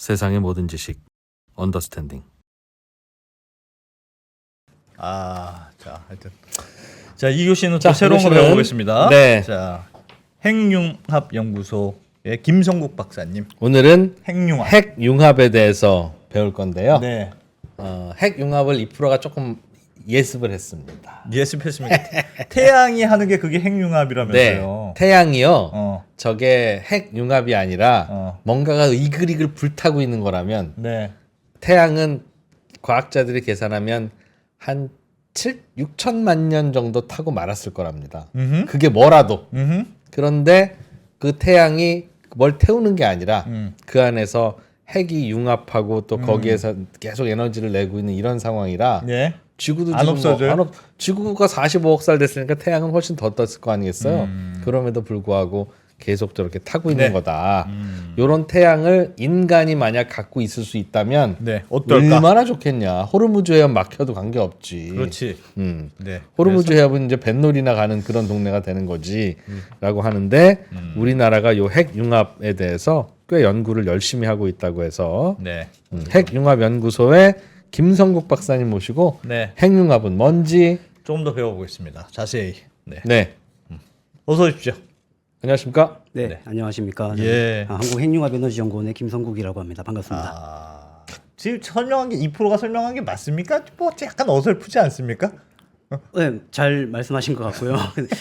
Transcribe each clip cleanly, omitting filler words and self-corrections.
세상의 모든 지식 언더스탠딩. 자, 하여튼 자, 이 교시는 또 자, 새로운 거 교시는- 배워보겠습니다. 네. 자, 핵융합연구소의 김성국 박사님. 오늘은 핵융합. 핵융합에 대해서 배울 건데요. 네. 핵융합을 이프로가 조금 예습을 했습니다. 예습했습니까? 태양이 하는 게 그게 네, 핵융합이라면서요. 태양이요. 어. 저게 핵융합이 아니라 뭔가가 이글이글 불타고 있는 거라면 네. 태양은 과학자들이 계산하면 한 6천만 년 정도 타고 말았을 거랍니다. 그게 뭐라도. 그런데 그 태양이 뭘 태우는 게 아니라 그 안에서 핵이 융합하고 또 거기에서 계속 에너지를 내고 있는 이런 상황이라 네. 지구도 안 지금 없어져요? 지구가 45억 살 됐으니까 태양은 훨씬 더 떴을 거 아니겠어요? 그럼에도 불구하고 계속 저렇게 타고 있는 네. 거다. 요런 태양을 인간이 만약 갖고 있을 수 있다면 네. 어떨까? 얼마나 좋겠냐. 호르무즈 해협 막혀도 관계없지. 그렇지. 네. 그래서? 호르무즈 해협은 이제 뱃놀이나 가는 그런 동네가 되는 거지라고 하는데 우리나라가 요 핵융합에 대해서 꽤 연구를 열심히 하고 있다고 해서 네. 핵융합연구소의 김성국 박사님 모시고 네. 핵융합은 뭔지 조금 더 배워보겠습니다. 자세히. 네. 네. 어서 오십시오. 안녕하십니까? 네, 네. 안녕하십니까. 예. 한국핵융합에너지연구원의 김성국이라고 합니다. 반갑습니다. 지금 설명한 게 2%가 설명한 게 맞습니까? 뭐 약간 어설프지 않습니까? 네, 잘 말씀하신 것 같고요. 근데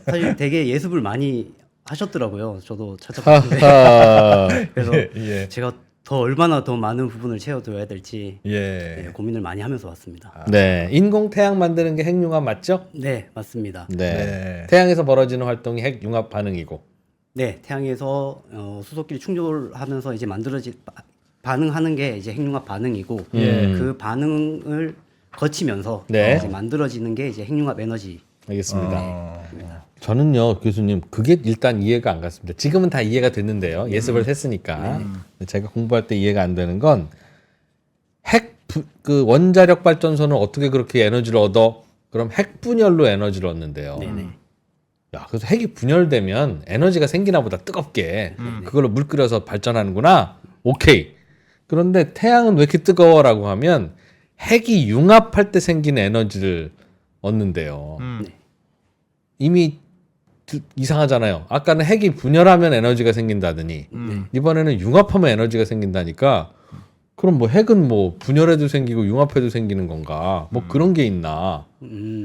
사실 되게 예습을 많이 하셨더라고요. 저도 찾아봤는데 하하. 그래서 예. 제가 더 얼마나 더 많은 부분을 채워둬야 될지 예. 고민을 많이 하면서 왔습니다. 네. 인공 태양 만드는 게 핵융합 맞죠? 네, 맞습니다. 네. 네. 태양에서 벌어지는 활동이 핵융합 반응이고. 네, 태양에서 수소끼리 충돌하면서 이제 반응하는 게 이제 핵융합 반응이고 그 반응을 거치면서 네. 이제 만들어지는 게 이제 핵융합 에너지. 알겠습니다. 저는요, 교수님, 그게 일단 이해가 안 갔습니다. 지금은 다 이해가 됐는데요. 예습을 했으니까. 제가 공부할 때 이해가 안 되는 건 그 원자력 발전소는 어떻게 그렇게 에너지를 얻어? 그럼 핵 분열로 에너지를 얻는데요. 네네. 야, 그래서 핵이 분열되면 에너지가 생기나 보다 뜨겁게. 그걸로 물 끓여서 발전하는구나. 오케이. 그런데 태양은 왜 이렇게 뜨거워라고 하면 핵이 융합할 때 생긴 에너지를 얻는데요. 이미 이상하잖아요. 아까는 핵이 분열하면 에너지가 생긴다더니 이번에는 융합하면 에너지가 생긴다니까 그럼 뭐 핵은 뭐 분열해도 생기고 융합해도 생기는 건가? 뭐 그런 게 있나?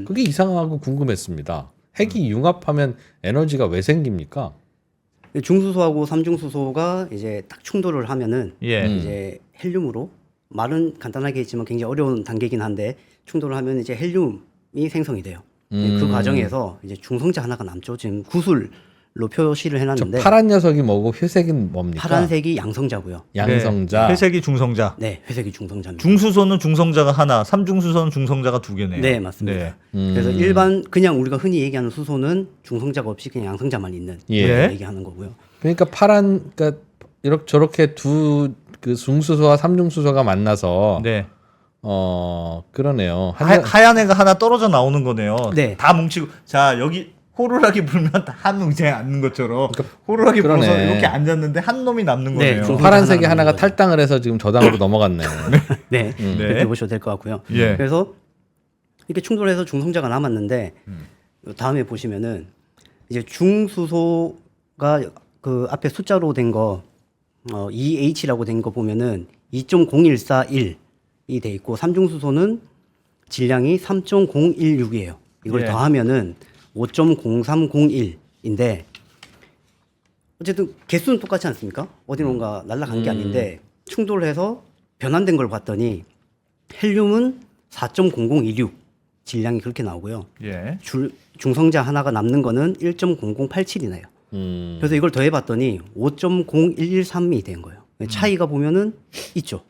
그게 이상하고 궁금했습니다. 핵이 융합하면 에너지가 왜 생깁니까? 중수소하고 삼중수소가 이제 딱 충돌을 하면은 예. 이제 헬륨으로 말은 간단하게 했지만 굉장히 어려운 단계이긴 한데 충돌을 하면 이제 헬륨이 생성이 돼요. 그 과정에서 이제 중성자 하나가 남죠. 지금 구슬로 표시를 저 해놨는데 파란 녀석이 뭐고 회색은 뭡니까? 파란색이 양성자고요. 양성자. 네. 회색이 중성자. 네, 회색이 중성자입니다. 중수소는 중성자가 하나, 삼중수소는 중성자가 두 개네요. 네, 맞습니다. 네. 그래서 일반 그냥 우리가 흔히 얘기하는 수소는 중성자가 없이 그냥 양성자만 있는 예. 그렇게 얘기하는 거고요. 그러니까 그러니까 이렇게 저렇게 두 그 중수소와 삼중수소가 만나서 네. 그러네요. 하얀 애가 하나 떨어져 나오는 거네요. 네. 다 뭉치고 자 여기 호루라기 불면 다 한 의자에 앉는 것처럼 호루라기 그러네. 불어서 이렇게 앉았는데 한 놈이 남는 네, 거네요. 중- 파란색이 하나가 하나가 남는 거죠. 탈당을 해서 지금 저당으로 넘어갔네. 네, 네. 그렇게 보셔도 될 것 같고요. 예. 그래서 이렇게 충돌해서 중성자가 남았는데 다음에 보시면은 이제 중수소가 그 앞에 숫자로 된 거 EH라고 된 거 보면은 2.0141이 돼 있고 삼중수소는 질량이 3.016이에요. 이걸 예. 더하면은 5.0301인데 어쨌든 개수는 똑같지 않습니까? 어디론가 날아간 게 아닌데 충돌을 해서 변환된 걸 봤더니 헬륨은 4.0026 질량이 그렇게 나오고요. 예. 중성자 하나가 남는 거는 1.0087이네요. 그래서 이걸 더해봤더니 5.0113이 된 거예요. 차이가 보면은 있죠.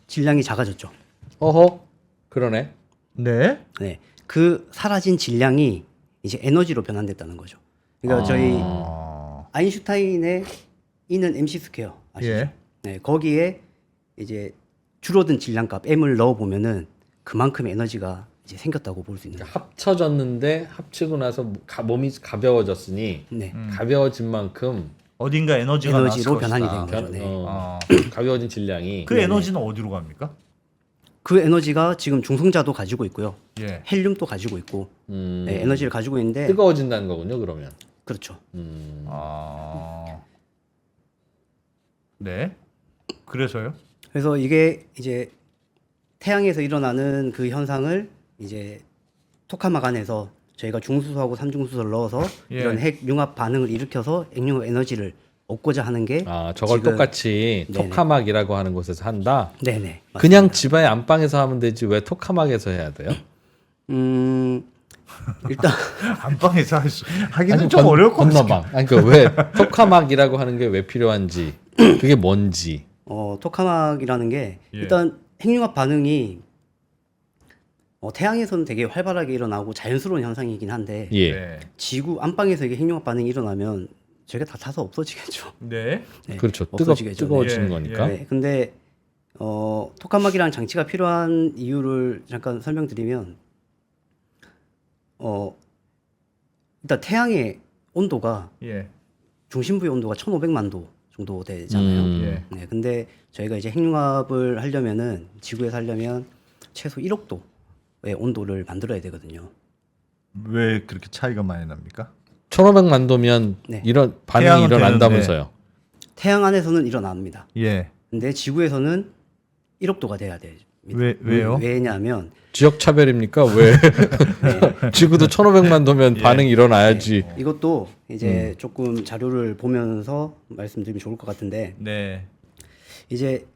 질량이 작아졌죠. 어허, 그러네. 네. 네, 그 사라진 질량이 이제 에너지로 변환됐다는 거죠. 그러니까 저희 아인슈타인의 E는 mc 스퀘어 아시죠? 예. 네, 거기에 이제 줄어든 질량값 m을 넣어 보면은 그만큼 에너지가 이제 생겼다고 볼 수 있는 거죠. 합쳐졌는데 합치고 나서 몸이 가벼워졌으니 네, 가벼워진 만큼 어딘가 에너지가 에너지로 나왔을 변환이 것이다. 된 거죠. 네. 가벼워진 질량이 그 에너지는 어디로 갑니까? 그 에너지가 지금 중성자도 가지고 있고요. 예. 헬륨도 가지고 있고 네, 에너지를 가지고 있는데 뜨거워진다는 거군요. 그러면. 그렇죠. 네. 그래서요? 그래서 이게 이제 태양에서 일어나는 그 현상을 이제 토카막 안에서 저희가 중수소하고 삼중수소를 넣어서 예. 이런 핵 융합 반응을 일으켜서 핵융합 에너지를 얻고자 하는 게 저걸 지금- 똑같이 네네. 토카막이라고 하는 곳에서 한다. 네네. 맞습니다. 그냥 집안의 안방에서 하면 되지 왜 토카막에서 해야 돼요? 일단 안방에서 하기는 아니, 좀 어려울 것 같아요. 건너방. 아니 그러니까 왜 토카막이라고 하는 게 왜 필요한지 그게 뭔지. 토카막이라는 게 예. 일단 핵융합 반응이 태양에서는 되게 활발하게 일어나고 자연스러운 현상이긴 한데 예. 네. 지구 안방에서 이게 핵융합 반응이 일어나면 저희가 다 타서 없어지겠죠. 네. 네, 그렇죠. 없어지겠죠. 뜨거워지는 예, 거니까. 네, 근데 토카막이라는 장치가 필요한 이유를 잠깐 설명드리면 일단 태양의 온도가 예. 중심부의 온도가 1,500만 도 정도 되잖아요. 예. 네, 근데 저희가 이제 핵융합을 하려면은 지구에서 하려면 최소 1억 도의 온도를 만들어야 되거든요. 왜 그렇게 차이가 많이 납니까? 1,500만 도면 네. 이런 반응이 태양은 일어난다면서요. 태양 안에서는 일어납니다. 예. 근데 지구에서는 1억 도가 돼야 됩니다. 왜요? 왜냐하면 지역 차별입니까? 왜 지구도 1,500만 도면 예. 반응이 일어나야지. 이것도 이제 조금 자료를 보면서 말씀드리면 좋을 것 같은데 네. 이제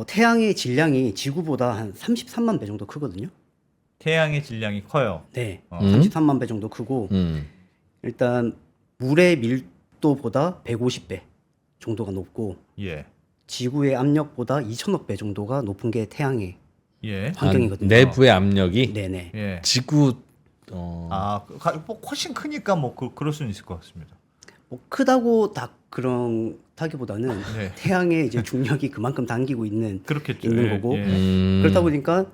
태양의 질량이 지구보다 한 33만 배 정도 크거든요. 태양의 질량이 커요. 네, 어. 33만 배 정도 크고 일단 물의 밀도보다 150배 정도가 높고 예. 지구의 압력보다 2천억 배 정도가 높은 게 태양의 예. 환경이거든요. 내부의 압력이 네네. 예. 지구 뭐 훨씬 크니까 뭐 그럴 수는 있을 것 같습니다. 뭐 크다고 다 그런다기보다는 네. 태양의 이제 중력이 그만큼 당기고 있는 그렇겠죠. 있는 예, 거고 예. 그렇다 보니까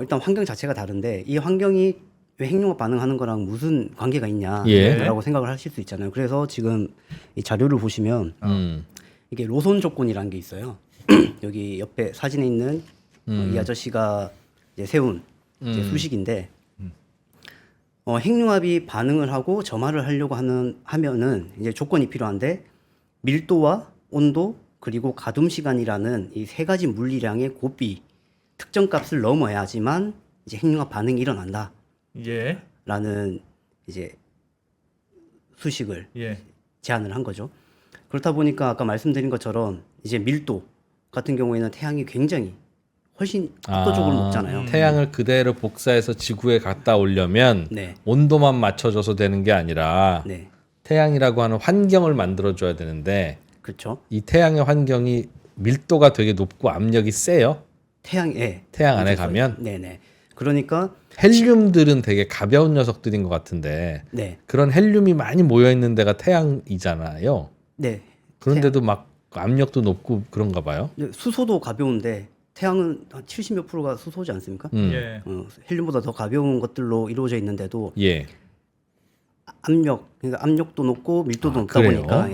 일단 환경 자체가 다른데 이 환경이 왜 핵융합 반응하는 거랑 무슨 관계가 있냐라고 예. 생각을 하실 수 있잖아요. 그래서 지금 이 자료를 보시면 이게 로손 조건이라는 게 있어요. 여기 옆에 사진에 있는 이 아저씨가 이제 세운 이제 수식인데 핵융합이 반응을 하고 점화를 하려고 하면은 이제 조건이 필요한데 밀도와 온도 그리고 가둠 시간이라는 이 세 가지 물리량의 곱비 특정 값을 넘어야지만 이제 핵융합 반응이 일어난다라는 예. 이제 수식을 예. 제안을 한 거죠. 그렇다 보니까 아까 말씀드린 것처럼 이제 밀도 같은 경우에는 태양이 굉장히 훨씬 압도적으로 높잖아요. 태양을 그대로 복사해서 지구에 갖다 오려면 네. 온도만 맞춰줘서 되는 게 아니라 네, 태양이라고 하는 환경을 만들어줘야 되는데 그렇죠. 이 태양의 환경이 밀도가 되게 높고 압력이 세요. 태양 안에 가면 네네. 그러니까 헬륨들은 되게 가벼운 녀석들인 것 같은데 네, 그런 헬륨이 많이 모여 있는 데가 태양이잖아요. 네. 그런데도 막 압력도 높고 그런가 봐요. 근데 수소도 가벼운데 태양은 한 70몇 프로가 수소지 않습니까? 예. 헬륨보다 더 가벼운 것들로 이루어져 있는데도 예. 그러니까 압력도 높고 밀도도 높다 그래요? 보니까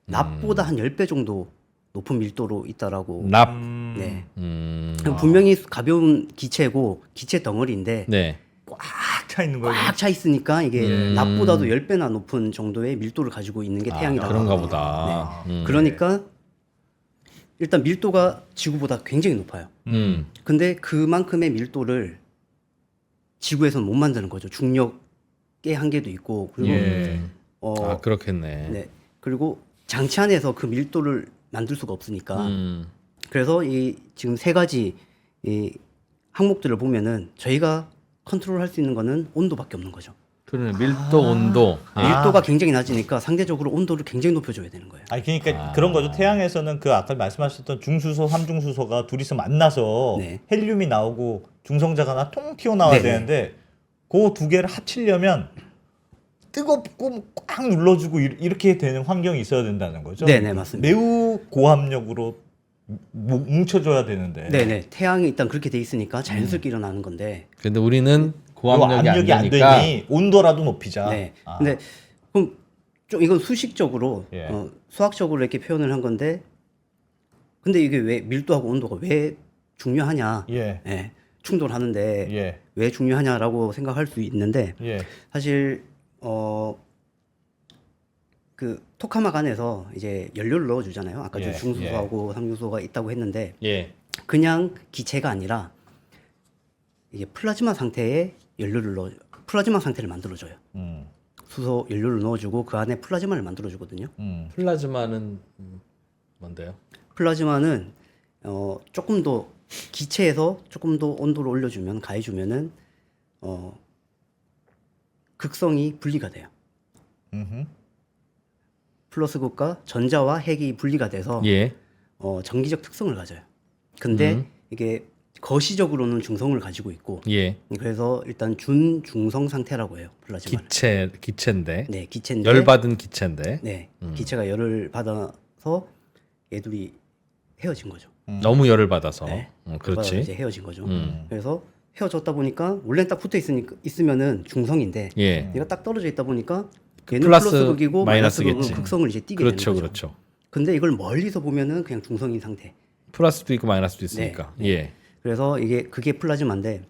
납보다 한 10배 정도 높은 밀도로 있다라고. 납. 네. 음. 분명히 가벼운 기체고 기체 덩어리인데 네. 꽉 차 있는 거예요. 꽉 차 있으니까 이게 납보다도 10배나 높은 정도의 밀도를 가지고 있는 게 태양이다. 그런가 보다. 그러니까 일단 밀도가 지구보다 굉장히 높아요. 근데 그만큼의 밀도를 지구에서는 못 만드는 거죠. 중력의 한계도 있고 그리고 예. 그렇겠네. 네. 그리고 장치 안에서 그 밀도를 만들 수가 없으니까 그래서 이 지금 세 가지 이 항목들을 보면은 저희가 컨트롤할 수 있는 거는 온도밖에 없는 거죠. 그러네. 밀도, 온도. 밀도가 굉장히 낮으니까 상대적으로 온도를 굉장히 높여줘야 되는 거예요. 아니 그러니까 그런 거죠. 태양에서는 그 아까 말씀하셨던 중수소, 삼중수소가 둘이서 만나서 네. 헬륨이 나오고 중성자가 하나 통 튀어나와야 네, 네. 되는데 그 두 개를 합치려면 뜨겁고 꽉 눌러주고 이렇게 되는 환경이 있어야 된다는 거죠. 네네, 맞습니다. 매우 고압력으로 뭉쳐줘야 되는데. 네네. 태양이 일단 그렇게 돼 있으니까 자연스럽게 일어나는 건데. 근데 우리는 요 고압력이 안 압력이 안 되니까 되니 온도라도 높이자. 네. 아. 근데 그럼 좀 이건 수식적으로 예. 수학적으로 이렇게 표현을 한 건데 근데 이게 왜 밀도하고 온도가 왜 중요하냐? 예. 예, 충돌하는데 예. 왜 중요하냐라고 생각할 수 있는데 예. 사실 그 토카막 안에서 이제 연료를 넣어주잖아요. 아까 예, 중수소하고 삼중수소가 있다고 했는데 예. 그냥 기체가 아니라 이게 플라즈마 상태에 연료를 플라즈마 상태를 만들어줘요. 수소 연료를 넣어주고 그 안에 플라즈마를 만들어주거든요. 플라즈마는 뭔데요? 플라즈마는 조금 더 기체에서 조금 더 온도를 올려주면 가해주면은 극성이 분리가 돼요. 플러스극과 전자와 핵이 분리가 돼서 예. 전기적 특성을 가져요. 근데 이게 거시적으로는 중성을 가지고 있고 예. 그래서 일단 준중성 상태라고 해요. 플라즈마를. 기체인데. 네, 기체인데 열 받은 기체인데. 네, 기체가 열을 받아서 얘들이 헤어진 거죠. 너무 열을 받아서. 네. 그렇지. 이제 헤어진 거죠. 그래서 헤어졌다 보니까 원래는 딱 붙어 있으면은 중성인데 예. 얘가 딱 떨어져 있다 보니까 얘는 플러스 플러스극이고 마이너스극은 마이너스겠지. 극성을 이제 띠게 그렇죠, 되는 거죠. 그렇죠. 근데 이걸 멀리서 보면은 그냥 중성인 상태. 플러스도 있고 마이너스도 있으니까. 예. 그래서 그게 플라즈마인데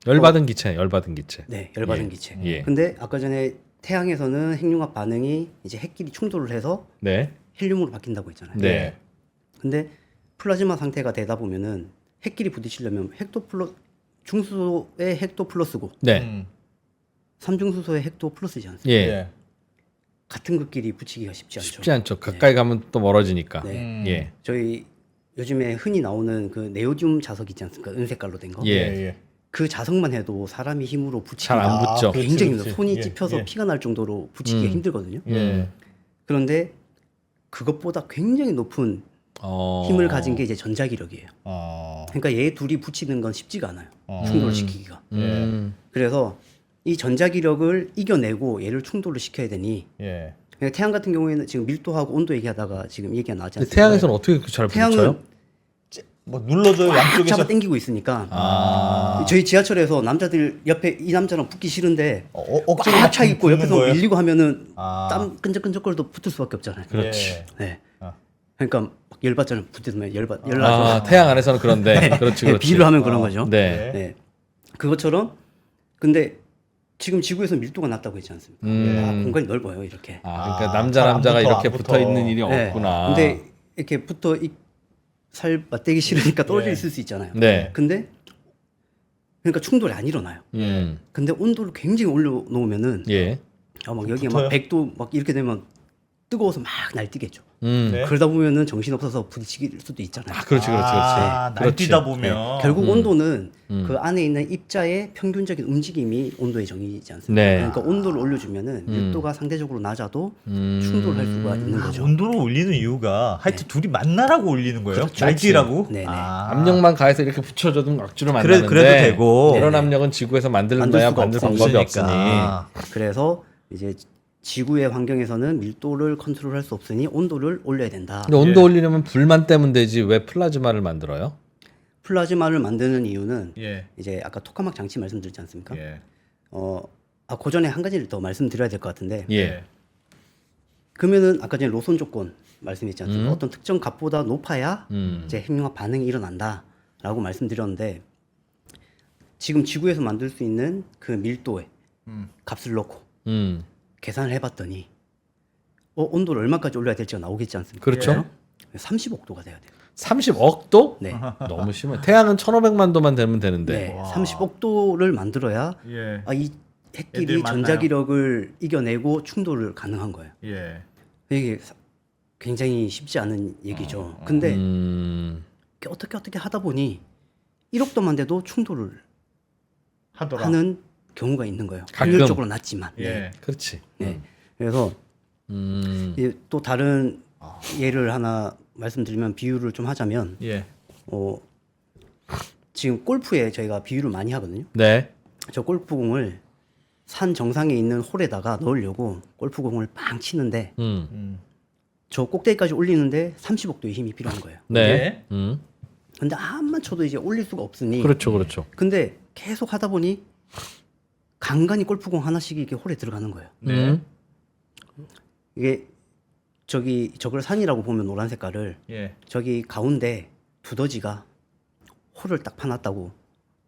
열 받은 기체, 열 받은 기체. 네, 열받은 예. 기체. 예. 근데 아까 전에 태양에서는 핵융합 반응이 이제 핵끼리 충돌을 해서 네. 헬륨으로 바뀐다고 했잖아요. 네. 근데 플라즈마 상태가 되다 보면은 핵끼리 부딪히려면 중수소의 핵도 플러스고 네. 삼중수소의 핵도 플러스지 않습니까? 예. 같은 극끼리 붙이기가 쉽지 않죠. 쉽지 않죠. 가까이 가면 또 멀어지니까. 네. 예. 저희 요즘에 흔히 나오는 그 네오듐 자석 있지 않습니까? 은색깔로 된 거. 예. 그 자석만 해도 사람이 힘으로 붙이기가 잘 안 붙죠. 그렇지, 굉장히 그렇지. 힘들어요. 손이 예, 찝혀서 예. 피가 날 정도로 붙이기가 힘들거든요. 예. 그런데 그것보다 굉장히 높은 어. 힘을 가진 게 이제 전자기력이에요. 어. 그러니까 얘 둘이 붙이는 건 쉽지가 않아요. 충돌시키기가. 그래서 이 전자기력을 이겨내고 얘를 충돌을 시켜야 되니 예. 그러니까 태양 같은 경우에는 지금 밀도하고 온도 얘기하다가 지금 얘기가 나왔지 근데 않습니까? 태양에서는 어떻게 그렇게 잘 부딪혀요? 태양은 뭐 눌러줘요 꽉 양쪽에서. 잡아 당기고 있으니까 아. 저희 지하철에서 남자들 옆에 이 남자랑 붙기 싫은데 억지로 꽉 차 있고 붙는 옆에서 거예요? 밀리고 하면은 아. 땀 끈적끈적거려도 붙을 수밖에 없잖아요. 그렇지. 예. 네. 아. 그러니까 막 열받잖아요. 붙으면 열나서 아, 태양 안에서는 그런데. 그렇지, 네, 그렇지. 비유를 하면 그런 거죠. 네. 네. 그것처럼 근데 지금 지구에서 밀도가 낮다고 했지 않습니까? 공간이 넓어요, 이렇게. 아, 그러니까 아, 남자 잘안 남자가 붙어, 이렇게 안 붙어. 붙어 있는 일이 네. 없구나. 근데 이렇게 살 맞대기 싫으니까 떨어져 예. 있을 수 있잖아요. 네. 근데 그러니까 충돌이 안 일어나요. 근데 온도를 굉장히 올려놓으면은 예. 막 여기에 붙어요? 막 100도 막 이렇게 되면 뜨거워서 막 날뛰겠죠. 네. 그러다 보면은 정신 없어서 부딪힐 수도 있잖아요. 아, 그렇지, 그렇지, 그렇지. 아, 그렇지. 날뛰다 보면 결국 온도는 그 안에 있는 입자의 평균적인 움직임이 온도의 정의이지 않습니까? 네. 그러니까 온도를 올려주면은 밀도가 상대적으로 낮아도 충돌할 수가 있는 거죠. 온도를 올리는 이유가 하여튼 둘이 만나라고 올리는 거예요. 그렇죠. 날뛰라고. 네네. 아. 압력만 가해서 이렇게 붙여줘도 악주를 그래- 만나는데 그래도 되고. 이런 압력은 지구에서 만들 만들어야 수가 만들 방법이 없으니까. 없으니. 그래서 이제 지구의 환경에서는 밀도를 컨트롤할 수 없으니 온도를 올려야 된다. 근데 온도 올리려면 불만 떼면 되지 왜 플라즈마를 만들어요? 플라즈마를 만드는 이유는 예. 이제 아까 토카막 장치 말씀드렸지 않습니까? 예. 그 전에 한 가지를 더 말씀드려야 될 것 같은데 예. 그러면은 아까 전에 로선 조건 말씀했지 않습니까? 어떤 특정 값보다 높아야 이제 핵융합 반응이 일어난다라고 말씀드렸는데 지금 지구에서 만들 수 있는 그 밀도의 값을 넣고 계산을 해봤더니 온도를 얼마까지 올려야 될지가 나오겠지 않습니까? 그렇죠. 30억도가 돼야 돼요. 30억도? 네. 너무 심해. 태양은 1,500만 도만 되면 되는데. 네, 30억도를 만들어야 예. 이 애들 핵끼리 만나요. 전자기력을 이겨내고 충돌을 가능한 거예요. 예. 이게 굉장히 쉽지 않은 얘기죠. 근데 어떻게 하다 보니 1억도만 돼도 충돌을 하더라. 하는 경우가 있는 거예요. 가끔. 확률적으로 낮지만. 예. 그렇지. 네. 그래서 이제 또 다른 예를 하나 말씀드리면 비유를 좀 하자면 예. 지금 골프에 저희가 비유를 많이 하거든요. 네. 저 골프공을 산 정상에 있는 홀에다가 넣으려고 골프공을 빵 치는데 저 꼭대기까지 올리는데 30억도의 힘이 필요한 거예요. 네. 근데 암만 쳐도 이제 올릴 수가 없으니 그렇죠, 그렇죠. 근데 계속 하다 보니 간간히 골프공 하나씩 이렇게 홀에 들어가는 거예요. 네. 이게 저걸 산이라고 보면 노란 색깔을 예. 저기 가운데 두더지가 홀을 딱 파놨다고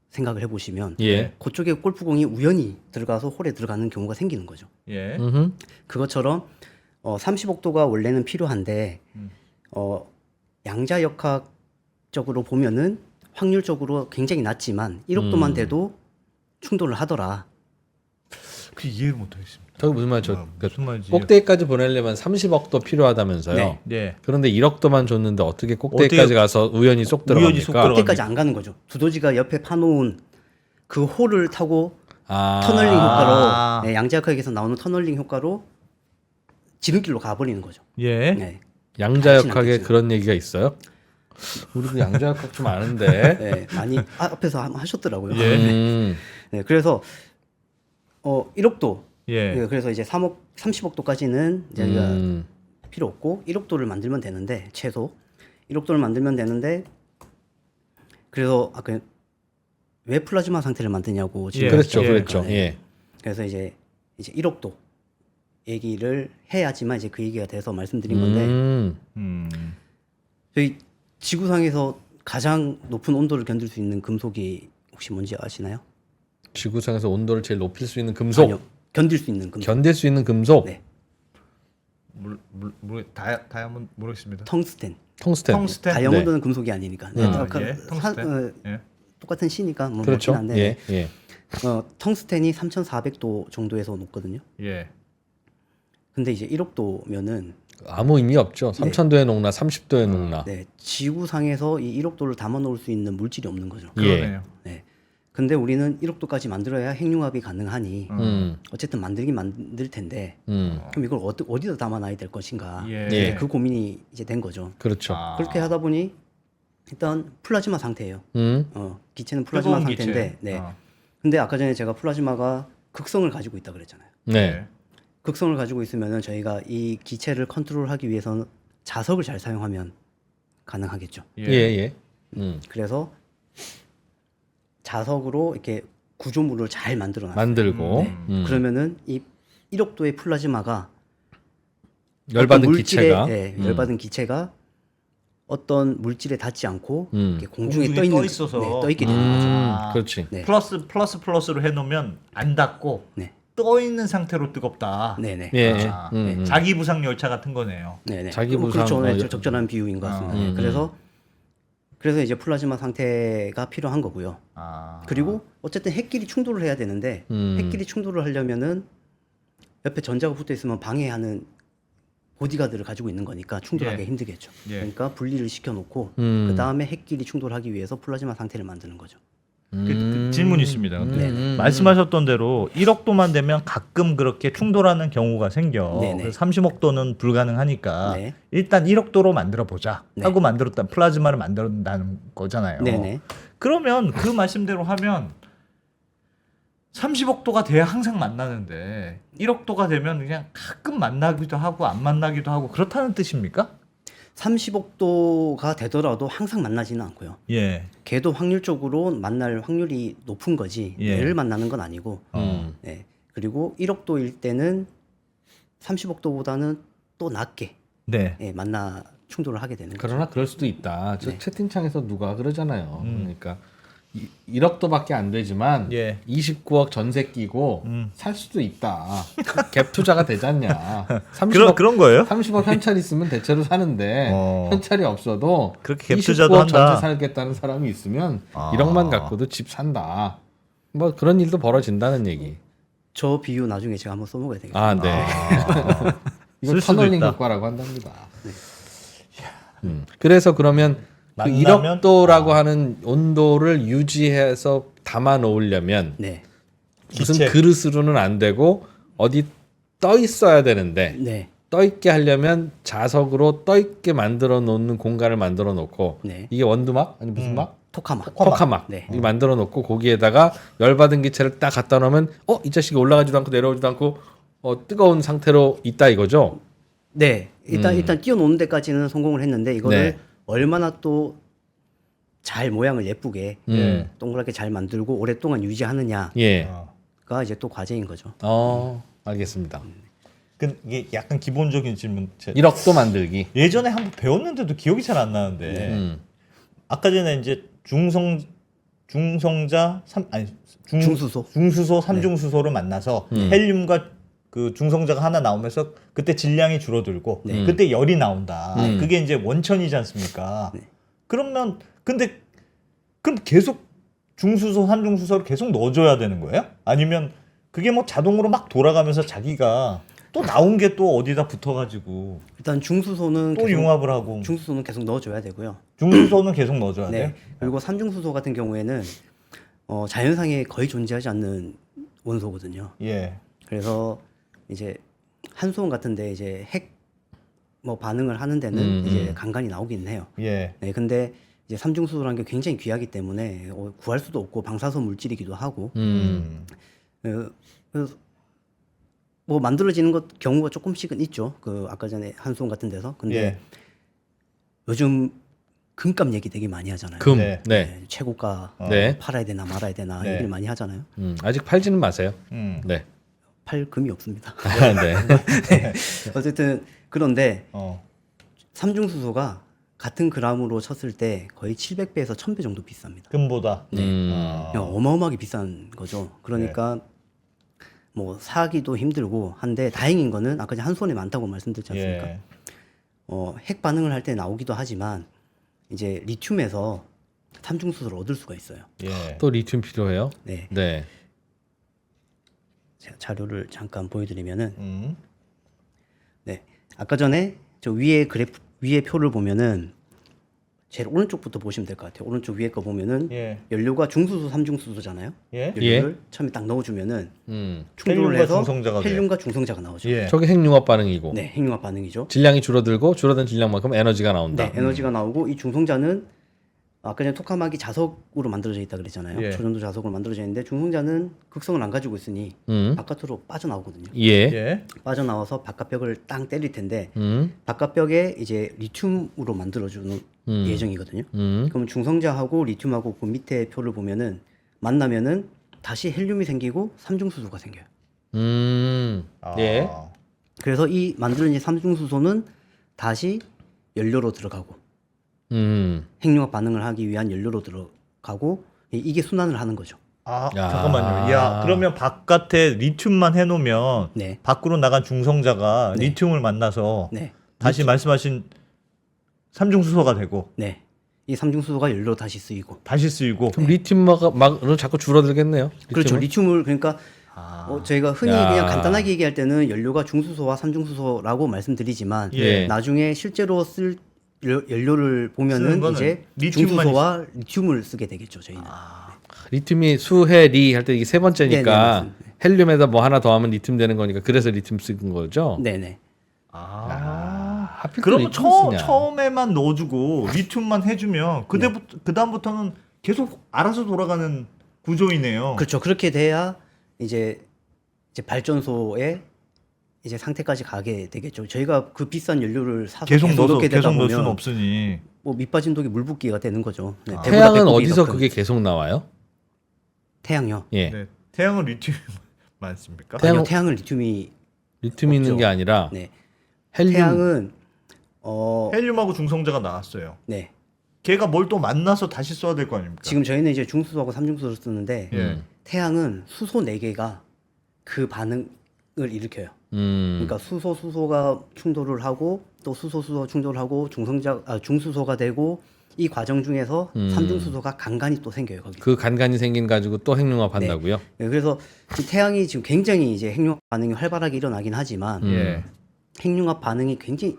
생각을 해보시면 예. 그쪽에 골프공이 우연히 들어가서 홀에 들어가는 경우가 생기는 거죠. 예. 음흠. 그것처럼 30억도가 원래는 필요한데 양자역학적으로 보면은 확률적으로 굉장히 낮지만 1억도만 돼도 충돌을 하더라. 그 이해를 못 하겠습니다. 저기 무슨 말이죠? 그러니까 무슨 말인지. 꼭대기까지 보내려면 30억도 필요하다면서요. 네. 네. 그런데 1억도만 줬는데 어떻게 꼭대기까지 어떻게 가서 우연히 쏙 우연히 쏙 들어갑니까? 들어가- 그때까지 안 가는 거죠. 두더지가 옆에 파놓은 그 홀을 타고 터널링 아. 효과로 양자역학에서 나오는 터널링 효과로 지름길로 가버리는 거죠. 예. 네. 양자역학에 않겠죠. 그런 얘기가 있어요? 우리도 양자역학 좀 아는데. 네, 많이 앞에서 하셨더라고요. 예. 네, 그래서 1억도 예. 네, 그래서 이제 30억도까지는 이제 우리가 음. 필요 없고 1억도를 만들면 되는데 최소 1억도를 만들면 되는데 그래서 아까 왜 플라즈마 상태를 만드냐고 지금 예. 그렇죠, 예. 그렇죠. 네. 예. 그래서 이제 1억도 얘기를 해야지만 이제 그 얘기가 돼서 말씀드린 건데 음. 저희 지구상에서 가장 높은 온도를 견딜 수 있는 금속이 혹시 뭔지 아시나요? 지구상에서 온도를 제일 높일 수 있는 금속, 아니요. 견딜 수 있는 금속. 견딜 수 있는 금속, 네. 다이아몬드 모르겠습니다. 텅스텐. 텅스텐. 텅스텐. 다이아몬드는 금속이 아니니까. 네. 아, 아까 예. 텅스텐. 예. 똑같은 C니까 뭐 그렇죠. 맞긴 한데 예, 예. 텅스텐이 3,400도 정도에서 녹거든요. 예. 근데 이제 1억도면은 아무 의미 없죠. 3000도에 녹나 30도에 녹나. 네, 지구상에서 이 1억도를 담아 놓을 수 있는 물질이 없는 거죠. 예. 그러네요. 네. 근데 우리는 1억도까지 만들어야 핵융합이 가능하니 음. 어쨌든 만들긴 만들 텐데 음. 그럼 이걸 어디다 담아놔야 될 것인가? 예. 예. 그 고민이 이제 된 거죠. 그렇죠. 아. 그렇게 하다 보니 일단 플라즈마 상태예요. 기체는 플라즈마 뜨거운 상태인데, 기체. 네. 아. 근데 아까 전에 제가 플라즈마가 극성을 가지고 있다 그랬잖아요. 네. 극성을 가지고 있으면은 저희가 이 기체를 컨트롤하기 위해서는 자석을 잘 사용하면 가능하겠죠. 예, 예. 그래서 자석으로 이렇게 구조물을 잘 만들어 놨어요. 만들고 그러면은 이 1억도의 플라즈마가 열받은 어떤 기체가 열받은 기체가 어떤 물질에 닿지 않고 이렇게 공중에 공중에 떠 있는 떠 있어서. 떠 있게 되는 거죠. 그렇지. 네. 플러스로 해놓으면 안 닿고 네. 떠 있는 상태로 뜨겁다. 네네. 예. 아, 예. 자기 부상 열차 같은 거네요. 네네. 자기 뭐 부상, 그렇죠. 네, 뭐 적절한 비유인 것 같습니다. 네, 그래서 이제 플라즈마 상태가 필요한 거고요. 아. 그리고 어쨌든 핵끼리 충돌을 해야 되는데 핵끼리 충돌을 하려면은 옆에 전자가 붙어 있으면 방해하는 보디가드를 가지고 있는 거니까 충돌하기 예. 힘들겠죠. 예. 그러니까 분리를 시켜놓고 그 다음에 핵끼리 충돌하기 위해서 플라즈마 상태를 만드는 거죠. 그 질문 있습니다. 근데 네. 말씀하셨던 대로 1억도만 되면 가끔 그렇게 충돌하는 경우가 생겨. 네네. 그래서 30억도는 불가능하니까 네. 일단 1억도로 만들어 보자 네. 하고 만들었다 플라즈마를 만든다는 거잖아요. 네네. 그러면 그 말씀대로 하면 30억도가 돼야 항상 만나는데 1억도가 되면 그냥 가끔 만나기도 하고 안 만나기도 하고 그렇다는 뜻입니까? 30억도가 되더라도 항상 만나지는 않고요. 예. 걔도 확률적으로 만날 확률이 높은 거지 예. 얘를 만나는 건 아니고. 네. 그리고 1억도일 때는 30억도보다는 또 낮게 네. 만나 충돌을 하게 되는 거죠. 그러나 그럴 수도 있다. 저 네. 채팅창에서 누가 그러잖아요. 그러니까 1억도밖에 안 되지만 예. 29억 전세 끼고 살 수도 있다. 갭 투자가 되지 않냐. 30억, 그런 거예요? 30억 현찰 있으면 대체로 사는데 현찰이 없어도 그렇게 갭 29억 투자도 한다. 전세 살겠다는 사람이 있으면 아. 1억만 갖고도 집 산다. 뭐 그런 일도 벌어진다는 얘기. 저 비유 나중에 제가 한번 써먹어야 되겠어요. 아, 네. 이걸 쓸 수도 터널링 있다. 효과라고 한답니다. 그래서 그러면 그 만나면? 1억도라고 하는 온도를 유지해서 담아 놓으려면 네. 무슨 기체. 그릇으로는 안 되고 어디 떠 있어야 되는데 네. 떠 있게 하려면 자석으로 떠 있게 만들어 놓는 공간을 만들어 놓고 네. 이게 원두막 아니 무슨 막? 토카막. 토카막 네. 이 만들어 놓고 거기에다가 열받은 기체를 딱 갖다 놓으면 이 자식이 올라가지도 않고 내려오지도 않고 뜨거운 상태로 있다 이거죠. 네. 일단 띄워놓는 데까지는 성공을 했는데 이거를 네. 얼마나 또 잘 모양을 예쁘게 음. 동그랗게 잘 만들고 오랫동안 유지하느냐가 예. 이제 또 과제인 거죠. 알겠습니다. 이게 약간 기본적인 질문. 1억도 만들기. 예전에 한번 배웠는데도 기억이 잘 안 나는데 아까 전에 이제 중성자 중수소. 중수소 삼중수소를 만나서 헬륨과 그 중성자가 하나 나오면서 그때 질량이 줄어들고 네. 그때 열이 나온다. 음. 그게 이제 원천이지 않습니까? 네. 그러면 근데 그럼 계속 중수소 삼중수소를 계속 넣어줘야 되는 거예요? 아니면 그게 뭐 자동으로 막 돌아가면서 자기가 또 나온 게 또 어디다 붙어가지고 일단 중수소는 또 융합을 하고 중수소는 계속 넣어줘야 되고요. 중수소는 계속 넣어줘야 돼요? 네. 그리고 삼중수소 같은 경우에는 자연상에 거의 존재하지 않는 원소거든요. 예. 그래서 이제 한수원 같은데 이제 핵 뭐 반응을 하는 데는 이제 간간히 나오긴 해요. 예. 네, 근데 이제 삼중수소라는 게 굉장히 귀하기 때문에 구할 수도 없고 방사선 물질이기도 하고. 그래서 뭐 만들어지는 것 경우가 조금씩은 있죠. 그 아까 전에 한수원 같은 데서. 근데 예. 요즘 금값 얘기 되게 많이 하잖아요. 금. 네. 네. 네, 최고가 네. 팔아야 되나 말아야 되나 네. 얘기를 많이 하잖아요. 아직 팔지는 마세요. 네. 팔 금이 없습니다. 네. 어쨌든 그런데 어. 삼중수소가 같은 그람으로 쳤을 때 거의 700배에서 1000배 정도 비쌉니다. 금보다. 그냥 어마어마하게 비싼 거죠. 그러니까 뭐 사기도 힘들고 한데 다행인 거는 아까 한손에 많다고 말씀드렸지 않습니까? 예. 핵 반응을 할 때 나오기도 하지만 이제 리튬에서 삼중수소를 얻을 수가 있어요. 예. 또 리튬 필요해요? 네. 네. 제가 자료를 잠깐 보여드리면은 음. 네. 아까 전에 저 위에 그래프 위에 표를 보면은 제일 오른쪽부터 보시면 될 것 같아요. 오른쪽 위에 거 보면은 예. 연료가 중수소, 삼중수소잖아요. 예. 연료를 처음에 딱 넣어주면은 음. 충돌을 헬륨과 해서 중성자가 돼요. 헬륨과 중성자가 나오죠. 예. 저게 핵융합 반응이고. 네, 핵융합 반응이죠. 질량이 줄어들고 줄어든 질량만큼 에너지가 나온다. 네, 에너지가 나오고 이 중성자는 아까 전에 토카마기 자석으로 만들어져 있다 그랬잖아요. 예. 초전도 자석으로 만들어져 있는데 중성자는 극성을 안 가지고 있으니 음. 바깥으로 빠져나오거든요. 예. 예. 빠져나와서 바깥벽을 땅 때릴 텐데 음. 바깥벽에 이제 리튬으로 만들어주는 예정이거든요. 그럼 중성자하고 리튬하고 그 밑에 표를 보면은 만나면은 다시 헬륨이 생기고 삼중수소가 생겨요. 아. 예. 그래서 이 만들어진 삼중수소는 다시 연료로 들어가고 핵융합 반응을 하기 위한 연료로 들어가고 이게 순환을 하는 거죠. 아, 야. 잠깐만요. 야, 그러면 바깥에 리튬만 해놓으면 네. 밖으로 나간 중성자가 네. 리튬을 만나서 네. 다시 말씀하신 삼중수소가 되고 네. 이 삼중수소가 연료로 다시 쓰이고. 다시 쓰이고. 그럼 리튬은 자꾸 줄어들겠네요. 그렇죠. 리튬은? 리튬을 그러니까 저희가 흔히 야. 그냥 간단하게 얘기할 때는 연료가 중수소와 삼중수소라고 말씀드리지만 예. 나중에 실제로 쓸 연료를 쓰는 보면은 거는 이제 리튬만 중수소와 리튬을 쓰게 되겠죠. 저희는. 리튬이 수해리 할 때 이게 세 네, 네, 번째니까 맞습니다. 헬륨에다 뭐 하나 더하면 리튬 되는 거니까 그래서 리튬 쓴 거죠. 네네. 하필 또 그러면 리튬 쓰냐. 처음에만 넣어주고 리튬만 해주면 그 다음부터는 계속 알아서 돌아가는 구조이네요. 그렇죠. 그렇게 돼야 이제 발전소의 이제 상태까지 가게 되겠죠. 저희가 그 비싼 연료를 사서 계속 넣어서 넣게 되다 계속 넣을 보면 수는 없으니. 뭐 밑빠진 독이 물 붓기가 되는 거죠. 네, 배보다 태양은 배꼽이 어디서 더 큰. 그게 계속 나와요? 태양요? 예. 네. 태양은 리튬 많습니까? 태양- 아니요, 태양은 리튬이 리튬이 있는 없죠. 게 아니라 네. 헬륨. 태양은 헬륨하고 중성자가 나왔어요. 네. 걔가 뭘 또 만나서 다시 써야 될 거 아닙니까? 지금 저희는 이제 중수소하고 삼중수소를 쓰는데 예. 태양은 수소 4개가 그 반응을 일으켜요. 음. 그러니까 수소가 충돌을 하고 또 수소 충돌을 하고 중수소가 되고 이 과정 중에서 삼중수소가 간간히 또 생겨요. 거기. 그 간간이 생긴 가지고 또 핵융합 한다고요? 네, 그래서 이 태양이 지금 굉장히 이제 핵융합 반응이 활발하게 일어나긴 하지만 예. 핵융합 반응이 굉장히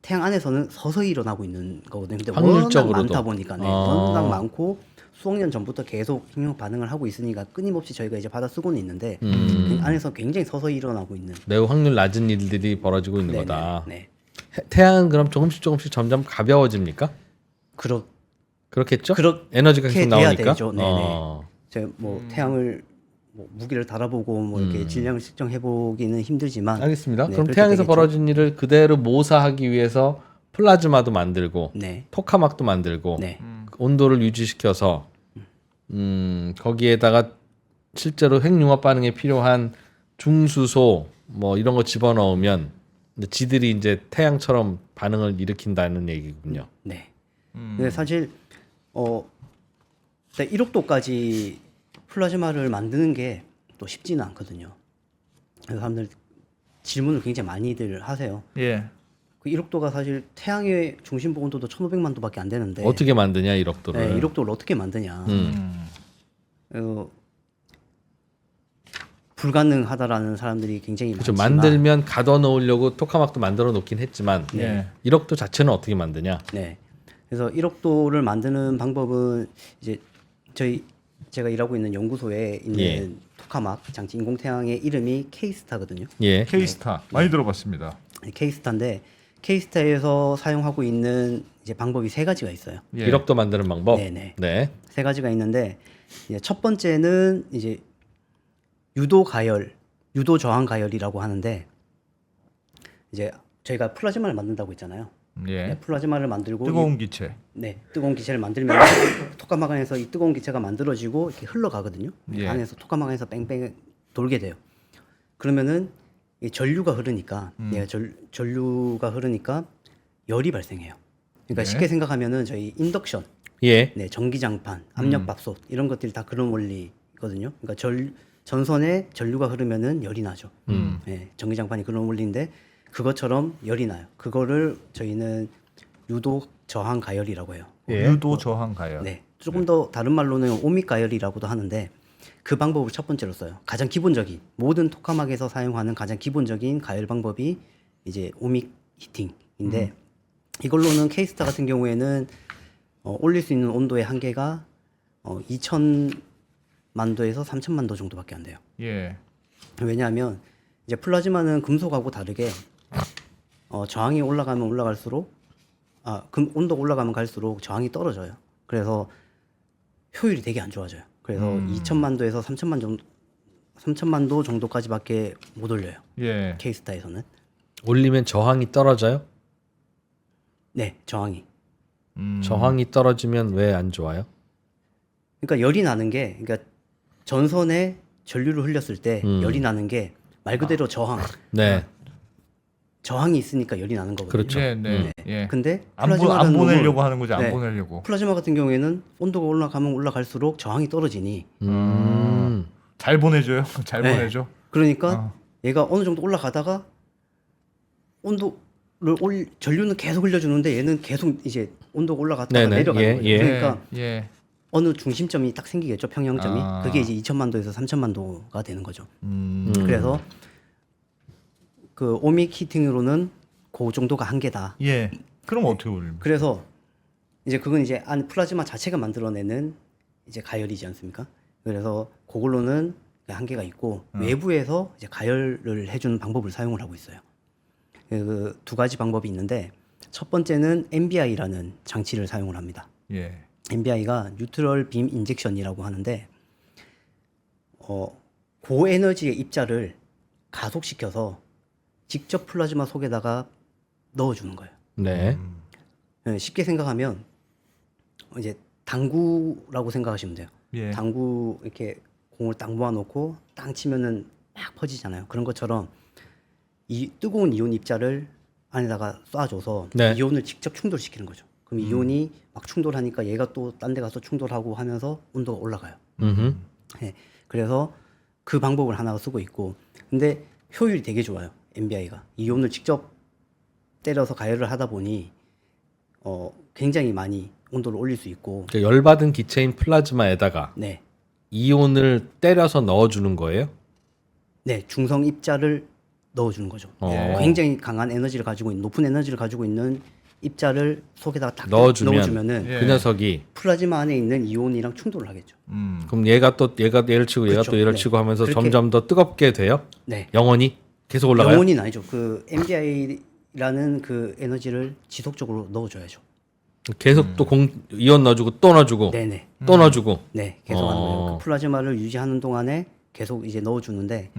태양 안에서는 서서히 일어나고 있는 거거든요. 근데 워낙 확률적으로도. 많다 보니까 워낙 많고 수억 년 전부터 계속 핵융합 반응을 하고 있으니까 끊임없이 저희가 이제 받아 쓰고는 있는데 그 안에서 굉장히 서서히 일어나고 있는. 매우 확률 낮은 일들이 벌어지고 있는 거다. 네. 태양은 그럼 조금씩 점점 가벼워집니까? 그렇겠죠? 그렇게 에너지가 계속 돼야 나오니까. 되죠. 네네. 제가 뭐 태양을 뭐 무기를 달아보고 뭐 이렇게 질량을 측정해 보기는 힘들지만. 알겠습니다. 네, 그럼 그렇게 태양에서 되겠죠. 벌어진 일을 그대로 모사하기 위해서 플라즈마도 만들고 네. 토카막도 만들고 네. 온도를 유지시켜서 거기에다가 실제로 핵융합 반응에 필요한 중수소 뭐 이런 거 집어넣으면 이제 지들이 이제 태양처럼 반응을 일으킨다는 얘기군요. 네. 근데 사실 1억도까지 플라즈마를 만드는 게 또 쉽지는 않거든요. 그래서 사람들 질문을 굉장히 많이들 하세요. 예. 그 1억도가 사실 태양의 중심부 온도도 1,500만 도밖에 안 되는데 어떻게 만드냐 1억도를. 네, 1억도를 어떻게 만드냐. 불가능하다라는 사람들이 굉장히 그렇죠. 많지만 만들면 가둬 놓으려고 토카막도 만들어 놓긴 했지만 예. 1억도 자체는 어떻게 만드냐? 네. 그래서 1억도를 만드는 방법은 이제 제가 일하고 있는 연구소에 있는 예. 토카막 장치 인공태양의 이름이 K스타거든요. 예. K스타 많이 들어봤습니다. K스타인데 K스타에서 사용하고 있는 이제 방법이 세 가지가 있어요. 예. 1억도 만드는 방법. 네네. 네. 세 가지가 있는데 이제 첫 번째는 이제 유도 가열, 유도 저항 가열이라고 하는데 이제 저희가 플라즈마를 만든다고 했잖아요. 예. 네, 플라즈마를 만들고 뜨거운 기체. 네, 뜨거운 기체를 만들면 토카막 안에서 이 뜨거운 기체가 만들어지고 이렇게 흘러가거든요. 예. 안에서 토카막 안에서 뺑뺑 돌게 돼요. 그러면은 이 전류가 흐르니까 전류가 흐르니까 열이 발생해요. 그러니까 예. 쉽게 생각하면은 저희 인덕션, 예. 네, 전기장판, 압력밥솥 이런 것들이 다 그런 원리거든요. 그러니까 전선에 전류가 흐르면은 열이 나죠. 네, 전기장판이 그런 원리인데 그것처럼 열이 나요. 그거를 저희는 유도 저항 가열이라고 해요. 유도 저항 가열. 네, 조금 더 다른 말로는 오믹 가열이라고도 하는데 그 방법을 첫 번째로 써요. 가장 기본적인 모든 토카막에서 사용하는 가장 기본적인 가열 방법이 이제 오믹 히팅인데 이걸로는 K스타 같은 경우에는 올릴 수 있는 온도의 한계가 2,000만 도에서 3,000만 도 정도밖에 안 돼요. 예. 왜냐하면 이제 플라즈마는 금속하고 다르게 저항이 올라가면 올라갈수록 온도가 올라가면 갈수록 저항이 떨어져요. 그래서 효율이 되게 안 좋아져요. 그래서 2,000만 도에서 3,000만 도 정도까지밖에 못 올려요. 예. K스타에서는. 올리면 저항이 떨어져요? 네, 저항이. 저항이 떨어지면 왜 안 좋아요? 그러니까 열이 나는 게 그러니까 전선에 전류를 흘렸을 때 열이 나는 게 말 그대로 네. 저항이 있으니까 열이 나는 거거든요. 그렇죠. 네, 네. 예. 근데 안 플라즈마라는 보내려고 놈은- 하는 거죠. 안 네. 보내려고. 플라즈마 같은 경우에는 온도가 올라가면 올라갈수록 저항이 떨어지니 잘 보내줘요. 잘 네. 보내줘. 그러니까 얘가 어느 정도 올라가다가 전류는 계속 흘려주는데 얘는 계속 이제 온도가 올라갔다가 네네. 내려가는 예, 거예요. 예. 그러니까 예. 어느 중심점이 딱 생기겠죠, 평형점이. 아. 그게 이제 2,000만 도에서 3,000만 도가 되는 거죠. 음. 그래서 그 오믹 히팅으로는 그 정도가 한계다. 예. 그럼 어떻게 올립니까? 그래서 이제 그건 이제 안 플라즈마 자체가 만들어내는 이제 가열이지 않습니까? 그래서 그걸로는 한계가 있고 외부에서 이제 가열을 해주는 방법을 사용을 하고 있어요. 그 두 가지 방법이 있는데 첫 번째는 MBI라는 장치를 사용을 합니다. 예. MBI가 뉴트럴 빔 인젝션이라고 하는데 고에너지의 입자를 가속시켜서 직접 플라즈마 속에다가 넣어주는 거예요. 네. 네, 쉽게 생각하면 이제 당구라고 생각하시면 돼요. 예. 당구 이렇게 공을 딱 모아놓고 땅 치면은 막 퍼지잖아요. 그런 것처럼 이 뜨거운 이온 입자를 안에다가 쏴줘서 네. 이온을 직접 충돌시키는 거죠. 그럼 이온이 막 충돌하니까 얘가 또 딴 데 가서 충돌하고 하면서 온도가 올라가요. 네, 그래서 그 방법을 하나 쓰고 있고, 근데 효율이 되게 좋아요. MBI가 이온을 직접 때려서 가열을 하다 보니 굉장히 많이 온도를 올릴 수 있고, 그러니까 열받은 기체인 플라즈마에다가 네, 이온을 때려서 넣어주는 거예요? 네, 중성 입자를 넣어주는 거죠. 어. 굉장히 강한 에너지를 가지고 있는, 높은 에너지를 가지고 있는 입자를 속에다가 딱 넣어주면 예. 그 녀석이 플라즈마 안에 있는 이온이랑 충돌을 하겠죠. 그럼 얘가 얘를 치고 얘가 그렇죠. 또 얘를 네. 치고 하면서 그렇게- 점점 더 뜨겁게 돼요? 네, 영원히 계속 올라가요? 영원히는 아니죠. 그 MBI라는 그 에너지를 지속적으로 넣어줘야죠. 계속 또 이온 넣어주고 또 넣어주고 네네. 또 넣어주고. 네, 계속 하는 거예요. 어. 그 플라즈마를 유지하는 동안에 계속 이제 넣어주는데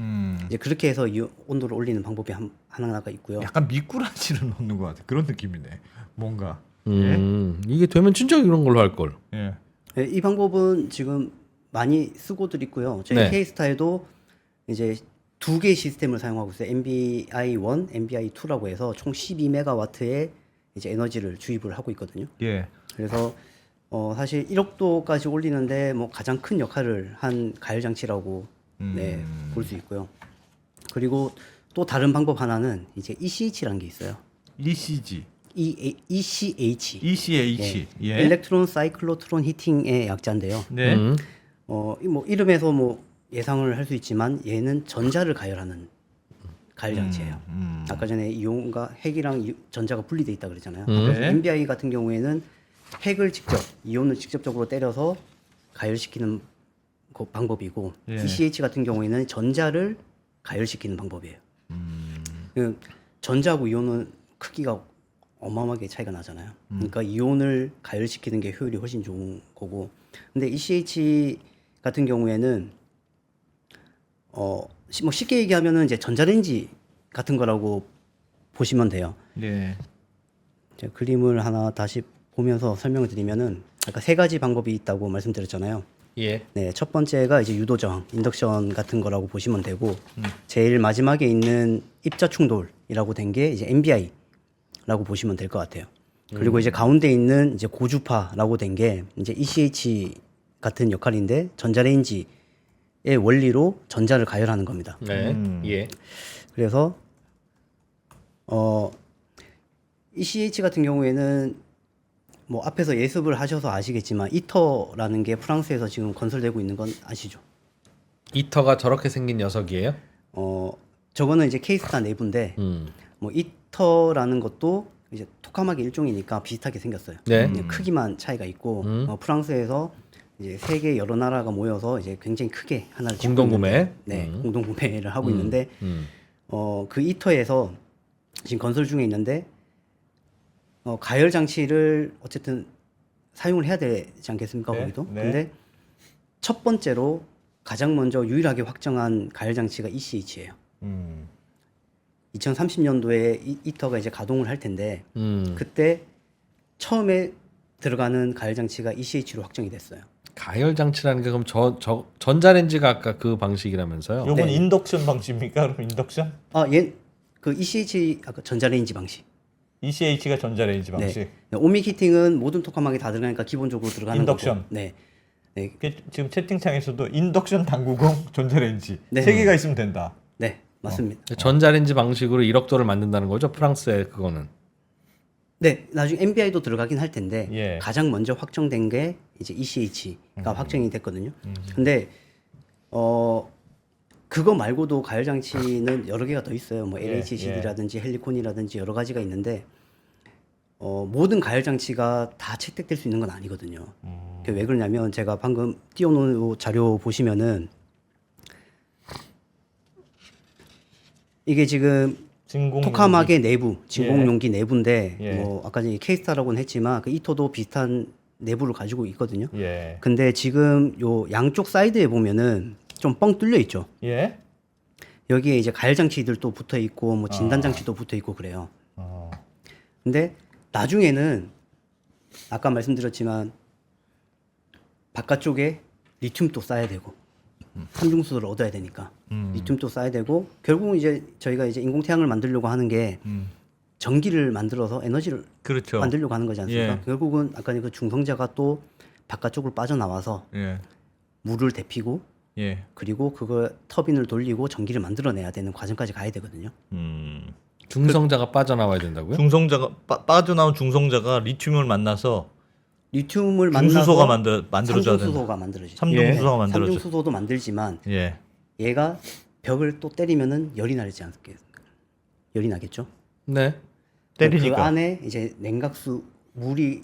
이제 그렇게 해서 온도를 올리는 방법이 하나가 있고요. 약간 미꾸라지를 넣는 것 같아. 그런 느낌이네. 뭔가. 이게 되면 진짜 이런 걸로 할 걸. 예. 네, 이 방법은 지금 많이 쓰고들 있고요. 저희 네. K스타에도 이제 두 개의 시스템을 사용하고 있어요. MBI1, MBI2라고 해서 총 12메가와트의 이제 에너지를 주입을 하고 있거든요. 예. 그래서 사실 1억도까지 올리는데 뭐 가장 큰 역할을 한 가열 장치라고 네, 볼 수 있고요. 그리고 또 다른 방법 하나는 이제 ECH라는 게 있어요. ECG, ECH. ECH. 예. 일렉트론 사이클로트론 히팅의 약자인데요. 네. 뭐 이름에서 뭐 예상을 할 수 있지만 얘는 전자를 가열하는 가열 장치예요. 아까 전에 이온과 핵이랑 전자가 분리돼 있다 그랬잖아요. 그래서 네. MBI 같은 경우에는 핵을 직접 이온을 직접적으로 때려서 가열시키는 그 방법이고 예. ECH 같은 경우에는 전자를 가열시키는 방법이에요. 그 전자하고 이온은 크기가 어마어마하게 차이가 나잖아요. 그러니까 이온을 가열시키는 게 효율이 훨씬 좋은 거고. 근데 ECH 같은 경우에는 뭐 쉽게 얘기하면은 이제 전자레인지 같은 거라고 보시면 돼요. 네. 제가 그림을 하나 다시 보면서 설명을 드리면은 아까 세 가지 방법이 있다고 말씀드렸잖아요. 예. 네, 첫 번째가 이제 유도 저항, 인덕션 같은 거라고 보시면 되고, 제일 마지막에 있는 입자 충돌이라고 된 게 이제 MBI라고 보시면 될 것 같아요. 그리고 이제 가운데 있는 이제 고주파라고 된 게 이제 ECH 같은 역할인데 전자레인지의 원리로 전자를 가열하는 겁니다. 네. 예. 그래서 ECH 같은 경우에는 뭐 앞에서 예습을 하셔서 아시겠지만 이터라는 게 프랑스에서 지금 건설되고 있는 건 아시죠? 이터가 저렇게 생긴 녀석이에요? 저거는 이제 케이스타 내부인데 뭐 이터라는 것도 이제 토카마기 일종이니까 비슷하게 생겼어요. 네. 그냥 크기만 차이가 있고 프랑스에서 이제 세계 여러 나라가 모여서 이제 굉장히 크게 하나를 짓고 공동구매. 있는데, 네, 공동구매를 하고 있는데 그 이터에서 지금 건설 중에 있는데 가열 장치를 어쨌든 사용을 해야 되지 않겠습니까? 네, 거기도. 네. 근데 첫 번째로 가장 먼저 유일하게 확정한 가열 장치가 ECH예요. 2030년도에 이터가 이제 가동을 할 텐데 그때 처음에 들어가는 가열 장치가 ECH로 확정이 됐어요. 가열 장치라는 게 그럼 저 전자레인지가 아까 그 방식이라면서요? 요건 네. 인덕션 방식입니까? 그럼 인덕션? 그 ECH 아까 전자레인지 방식. ECH가 전자레인지 방식. 네. 오믹 히팅은 모든 토카막에 다 들어가니까 기본적으로 들어가는 인덕션. 거고. 네. 네. 지금 채팅창에서도 인덕션 당구공 전자레인지 네. 세 개가 있으면 된다. 네, 맞습니다. 전자레인지 방식으로 1억도를 만든다는 거죠? 프랑스의 그거는. 네, 나중에 MBI도 들어가긴 할 텐데 예. 가장 먼저 확정된 게 이제 ECH가 확정이 됐거든요. 근데 그거 말고도 가열 장치는 여러 개가 더 있어요. 뭐 LHCD라든지 헬리콘이라든지 여러 가지가 있는데 모든 가열 장치가 다 채택될 수 있는 건 아니거든요. 그게 왜 그러냐면 제가 방금 띄워놓은 자료 보시면은 이게 지금 토카막의 내부, 진공용기 내부인데 예. 뭐 아까 전에 케이스타라고는 했지만 그 이터도 비슷한 내부를 가지고 있거든요. 예. 근데 지금 요 양쪽 사이드에 보면은 좀 뻥 뚫려 있죠. 예. 여기에 이제 가열 장치들도 붙어 있고 뭐 진단 장치도 붙어 있고 그래요. 근데 나중에는 아까 말씀드렸지만 바깥쪽에 리튬도 쌓아야 되고 삼중수소를 얻어야 되니까 리튬도 쌓아야 되고 결국은 이제 저희가 이제 인공태양을 만들려고 하는 게 전기를 만들어서 에너지를 그렇죠. 만들려고 하는 거지 않습니까? 예. 결국은 아까 그 중성자가 또 바깥쪽으로 빠져나와서 예. 물을 데피고 예. 그리고 그거 터빈을 돌리고 전기를 만들어내야 되는 과정까지 가야 되거든요. 중성자가 빠져나와야 된다고요? 중성자가 빠져나온 중성자가 리튬을 만나서 리튬을 중수소가 만나서 만들어져야 된다. 삼중수소가 만들어지죠. 삼중수소가 만들어져. 삼중수소도 만들지만 예. 얘가 벽을 또 때리면은 열이 나지 않겠습니까? 열이 나겠죠. 네. 때리니까. 그 안에 이제 냉각수 물이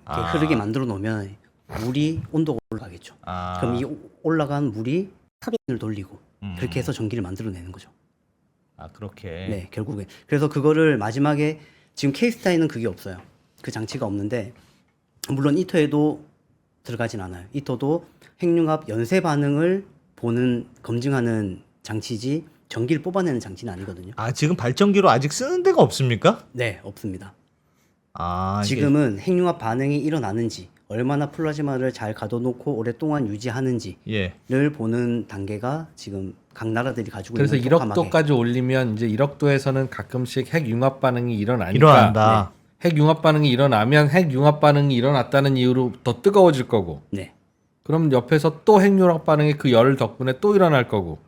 이렇게 흐르게 만들어 놓으면 물이 온도가 올라가겠죠. 그럼 이 올라간 물이 터빈을 돌리고 그렇게 해서 전기를 만들어내는 거죠. 그렇게. 네, 결국에. 그래서 그거를 마지막에 지금 케이스타에는 그게 없어요. 그 장치가 없는데 물론 이터에도 들어가진 않아요. 이터도 핵융합 연쇄 반응을 검증하는 장치지 전기를 뽑아내는 장치는 아니거든요. 지금 발전기로 아직 쓰는 데가 없습니까? 네, 없습니다. 이게- 지금은 핵융합 반응이 일어나는지 얼마나 플라즈마를 잘 가둬놓고 오랫동안 유지하는지를 예. 보는 단계가 지금 각 나라들이 가지고 그래서 있는 토카마케. 1억도까지 올리면 이제 1억도에서는 가끔씩 핵 융합 반응이 일어나니까 일어난다. 핵 융합 반응이 일어나면 핵 융합 반응이 일어났다는 이유로 더 뜨거워질 거고 네. 그럼 옆에서 또 핵 융합 반응이 그 열 덕분에 또 일어날 거고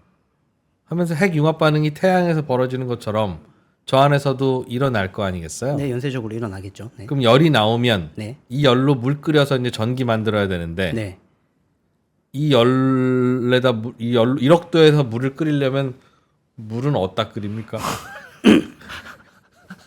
하면서 핵 융합 반응이 태양에서 벌어지는 것처럼 저 안에서도 일어날 거 아니겠어요? 네, 연쇄적으로 일어나겠죠. 네. 그럼 열이 나오면 네. 이 열로 물 끓여서 이제 전기 만들어야 되는데 네. 이 열에다 이 1억도에서 물을 끓이려면 물은 어디다 끓입니까?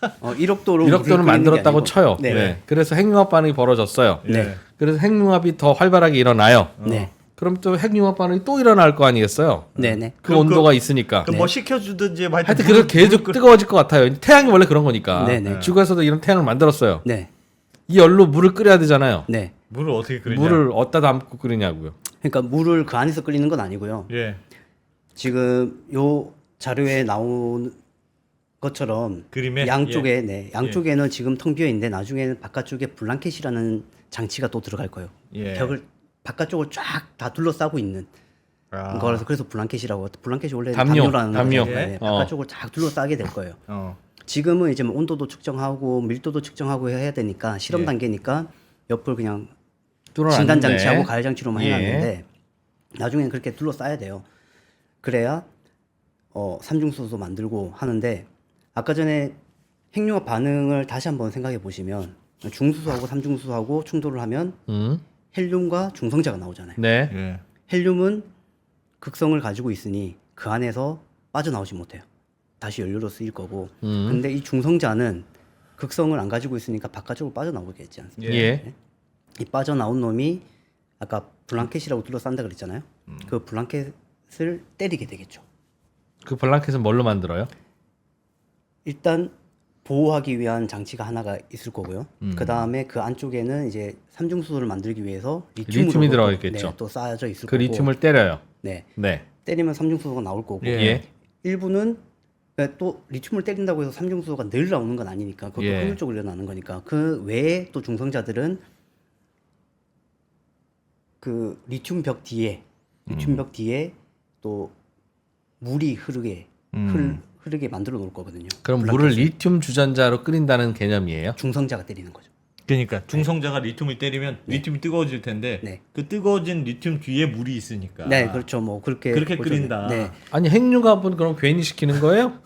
1억도로 1억도는 만들었다고 쳐요. 네. 네. 그래서 핵융합 반응이 벌어졌어요. 네. 그래서 핵융합이 더 활발하게 일어나요. 네. 그럼 또 핵융합 반응이 또 일어날 거 아니겠어요? 네. 네. 그 온도가 있으니까. 그럼 뭐 시켜주든지 뭐 하여튼 그래서 계속 뜨거워질 것 같아요. 태양이 원래 그런 거니까. 네, 네. 지구에서도 이런 태양을 만들었어요. 네. 이 열로 물을 끓여야 되잖아요. 네. 물을 어떻게 끓이냐? 물을 어디다 담고 끓이냐고요. 그러니까 물을 그 안에서 끓이는 건 아니고요. 예. 지금 요 자료에 나온 것처럼 그림에 양쪽에 네, 양쪽에는 지금 텅 비어 있는데 나중에는 바깥쪽에 블랑켓이라는 장치가 또 들어갈 거예요. 예. 벽을 바깥쪽을 쫙 다 둘러싸고 있는 아. 거라서 그래서 블랑켓이라고 블랑켓이 원래 담요, 담요라는 담요. 거죠. 네, 어. 바깥쪽을 쫙 둘러싸게 될 거예요. 어. 지금은 이제 뭐 온도도 측정하고 밀도도 측정하고 해야 되니까 실험 예. 단계니까 옆을 그냥 뚫어놨는데. 진단 장치하고 가열 장치로만 예. 해놨는데 나중에는 그렇게 둘러싸야 돼요. 그래야 삼중수소 만들고 하는데 아까 전에 핵융합 반응을 다시 한번 생각해 보시면 중수소하고 삼중수소하고 충돌을 하면 헬륨과 중성자가 나오잖아요. 네. 예. 헬륨은 극성을 가지고 있으니 그 안에서 빠져나오지 못해요. 다시 연료로 쓰일 거고. 근데 이 중성자는 극성을 안 가지고 있으니까 바깥쪽으로 빠져나오겠지 않습니까? 예. 이 빠져나온 놈이 아까 블랑켓이라고 둘러싼다 그랬잖아요. 그 블랑켓을 때리게 되겠죠. 그 블랑켓은 뭘로 만들어요? 일단 보호하기 위한 장치가 하나가 있을 거고요. 그 다음에 그 안쪽에는 이제 삼중수소를 만들기 위해서 리튬이 들어가 있겠죠. 네, 또 쌓여져 있을 그 거고. 리튬을 때려요. 네, 네. 때리면 삼중수소가 나올 거고. 예. 일부는 또 리튬을 때린다고 해서 삼중수소가 늘 나오는 건 아니니까 그것도 예. 확률적으로 일어나는 거니까 그 외에 또 중성자들은 그 리튬 벽 뒤에 또 물이 흐르게 만들어 놓을 거거든요. 그럼 물을 리튬 주전자로 끓인다는 개념이에요? 중성자가 때리는 거죠. 그러니까 중성자가 리튬을 때리면 리튬이 뜨거워질 텐데 네. 그 뜨거워진 리튬 뒤에 물이 있으니까 네, 그렇죠. 뭐 그렇게 끓인다. 네, 아니 핵융합은 그럼 괜히 시키는 거예요?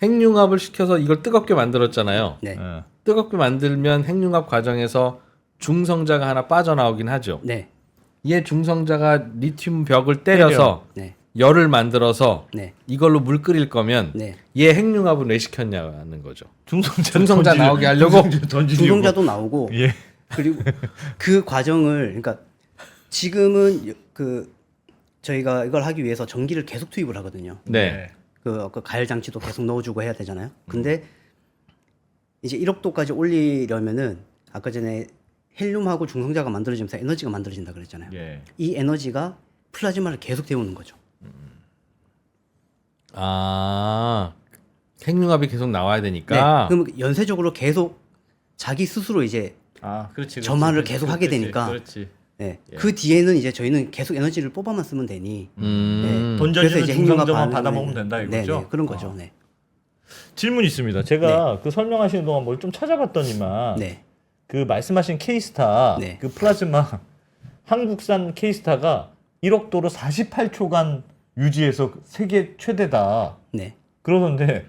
핵융합을 시켜서 이걸 뜨겁게 만들었잖아요. 네, 어. 뜨겁게 만들면 핵융합 과정에서 중성자가 하나 빠져나오긴 하죠. 네, 얘 중성자가 리튬 벽을 때려서 네, 열을 만들어서 네, 이걸로 물 끓일 거면 네. 얘 핵융합은 왜 시켰냐는 거죠. 중성자 나오게 하려고 중성자도 나오고 예. 그리고 그 과정을 그러니까 지금은 그 저희가 이걸 하기 위해서 전기를 계속 투입을 하거든요. 네. 그 가열 장치도 계속 넣어주고 해야 되잖아요. 근데 이제 1억도까지 올리려면은 아까 전에 헬륨하고 중성자가 만들어지면서 에너지가 만들어진다 그랬잖아요. 예. 이 에너지가 플라즈마를 계속 데우는 거죠. 아 핵융합이 계속 나와야 되니까. 네. 그럼 연쇄적으로 계속 자기 스스로 이제 아, 그렇지. 점화를 계속 하게 되니까. 그렇지. 네. 그 뒤에는 이제 저희는 계속 에너지를 뽑아만 쓰면 되니 네. 던져지는 그래서 이제 핵융합 중성자만 반응을- 받아먹으면 된다 이거죠? 네, 네. 그런 거죠. 네. 질문 있습니다. 제가 그 설명하시는 동안 뭘 좀 찾아봤더니만 네. 그 말씀하신 케이스타 네. 그 플라즈마 한국산 케이스타가 1억도로 48초간 유지해서 세계 최대다. 네. 그러던데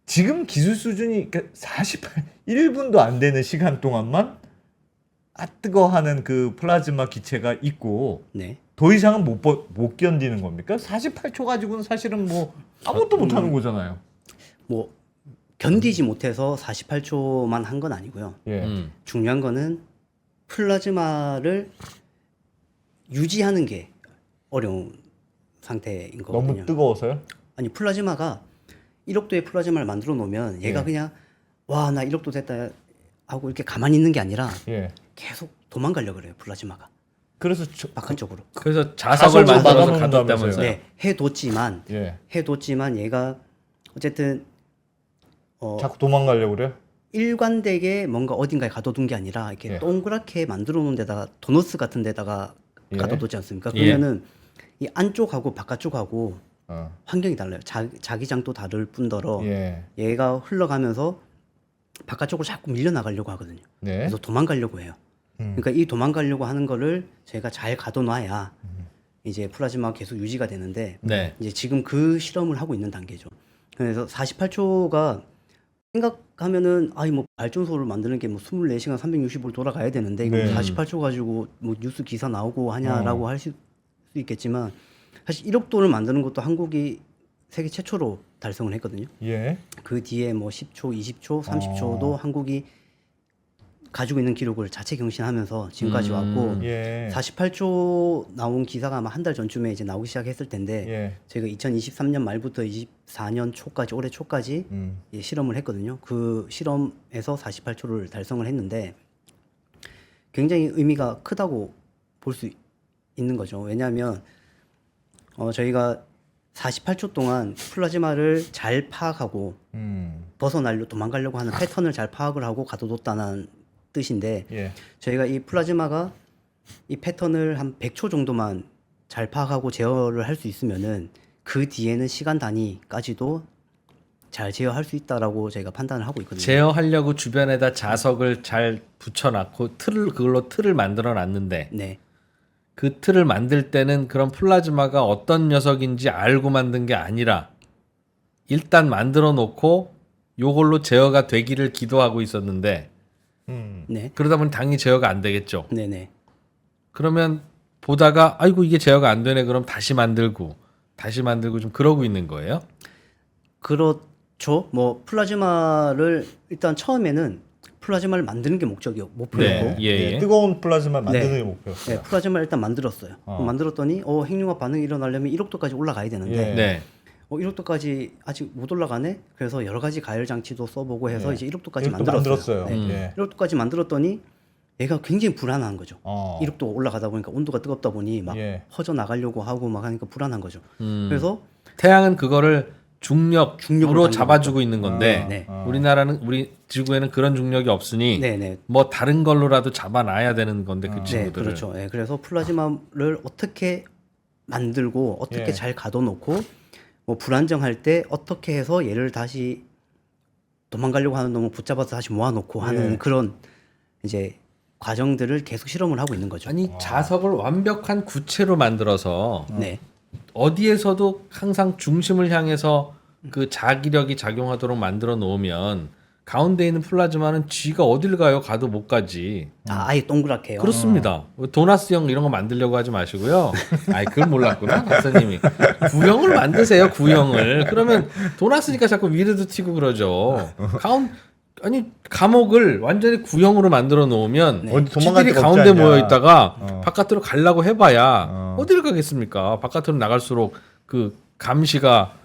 지금 기술 수준이 1분도 안 되는 시간 동안만 뜨거워하는 그 플라즈마 기체가 있고 네. 더 이상은 못 견디는 겁니까? 48초 가지고는 사실은 뭐 아무것도 못 하는 거잖아요. 뭐 견디지 못해서 48초만 한 건 아니고요. 예. 중요한 거는 플라즈마를 유지하는 게 어려운 상태인 거거든요. 너무 뜨거워서요? 아니 플라즈마가 1억도의 플라즈마를 만들어 놓으면 얘가 예. 그냥 와 나 1억도 됐다 하고 이렇게 가만히 있는 게 아니라 예. 계속 도망가려고 그래요 플라즈마가 그래서 바깥쪽으로. 그래서 자석을 자석으로 만들어서 막아놓는다면서요. 가뒀다면서요. 네, 해뒀지만 예. 얘가 어쨌든 자꾸 도망가려고 그래요? 일관되게 뭔가 어딘가에 가둬둔 게 아니라 이렇게 예. 동그랗게 만들어 놓은 데다가 도너스 같은 데다가 예. 가둬두지 않습니까? 예. 그러면은 이 안쪽하고 바깥쪽하고 어. 환경이 달라요. 자기장도 다를 뿐더러 예. 얘가 흘러가면서 바깥쪽으로 자꾸 밀려나가려고 하거든요. 네. 그래서 도망가려고 해요. 그러니까 이 도망가려고 하는 거를 제가 잘 가둬놔야 이제 플라즈마가 계속 유지가 되는데 네. 이제 지금 그 실험을 하고 있는 단계죠. 그래서 48초가 생각하면은 아이 뭐 발전소를 만드는 게 뭐 24시간 365일 돌아가야 되는데 이거 네. 48초 가지고 뭐 뉴스 기사 나오고 하냐라고 할 수 있겠지만 사실 1억 돈을 만드는 것도 한국이 세계 최초로 달성을 했거든요. 예. 그 뒤에 뭐 10초, 20초, 30초도 한국이 가지고 있는 기록을 자체 경신하면서 지금까지 왔고 예. 48초 나온 기사가 아마 한 달 전쯤에 이제 나오기 시작했을 텐데 예. 제가 2023년 말부터 24년 초까지 올해 초까지 예, 실험을 했거든요. 그 실험에서 48초를 달성을 했는데 굉장히 의미가 크다고 볼 수 있는 거죠. 왜냐하면 저희가 48초 동안 플라즈마를 잘 파악하고 도망가려고 하는 패턴을 잘 파악을 하고 가둬뒀다는 뜻인데 예. 저희가 이 플라즈마가 이 패턴을 한 100초 정도만 잘 파악하고 제어를 할 수 있으면은 그 뒤에는 시간 단위까지도 잘 제어할 수 있다라고 저희가 판단을 하고 있거든요. 제어하려고 주변에다 자석을 잘 붙여놨고 그걸로 틀을 만들어 놨는데 네, 그 틀을 만들 때는 그런 플라즈마가 어떤 녀석인지 알고 만든 게 아니라 일단 만들어 놓고 요걸로 제어가 되기를 기도하고 있었는데 네, 그러다 보니 당연히 제어가 안 되겠죠. 네, 네. 그러면 보다가 아이고 이게 제어가 안 되네 그럼 다시 만들고 좀 그러고 있는 거예요. 그렇죠. 뭐 플라즈마를 일단 처음에는 플라즈마를 만드는 게 목표였고 네. 예. 뜨거운 플라즈마 만드는 네. 게 목표였어요. 네, 플라즈마를 일단 만들었어요. 만들었더니 핵융합 반응이 일어나려면 1억도까지 올라가야 되는데 예. 네. 1억도까지 아직 못 올라가네. 그래서 여러 가지 가열 장치도 써보고 해서 예. 이제 1억도까지 이것도 만들었어요. 네. 예. 1억도까지 만들었더니 얘가 굉장히 불안한 거죠. 1억도 올라가다 보니까 온도가 뜨겁다 보니 막 예. 퍼져 나가려고 하고 막 하니까 불안한 거죠. 그래서 태양은 그거를 중력으로 중력으로 잡아주고 있는 건데 네. 우리 지구에는 그런 중력이 없으니 네네. 뭐 다른 걸로라도 잡아놔야 되는 건데 그 네, 친구들을. 그렇죠. 네, 그래서 플라즈마를 어떻게 만들고 어떻게 예. 잘 가둬놓고 뭐 불안정할 때 어떻게 해서 얘를 다시 도망가려고 하는 놈을 붙잡아서 다시 모아놓고 하는 예. 그런 이제 과정들을 계속 실험을 하고 있는 거죠. 아니 자석을 완벽한 구체로 만들어서 네, 어디에서도 항상 중심을 향해서 그 자기력이 작용하도록 만들어 놓으면 가운데 있는 플라즈마는 쥐가 어딜 가요? 가도 못 가지. 아예 동그랗게요. 그렇습니다. 도나스형 이런 거 만들려고 하지 마시고요. 아이 그걸 몰랐구나 박사님이. 구형을 만드세요. 구형을. 그러면 도나스니까 자꾸 위로도 튀고 그러죠. 아니 감옥을 완전히 구형으로 만들어 놓으면 어디 도망갈 쥐들이 데가 가운데 없지 않냐. 모여 있다가 바깥으로 가려고 해봐야 어디를 가겠습니까? 바깥으로 나갈수록 그 감시가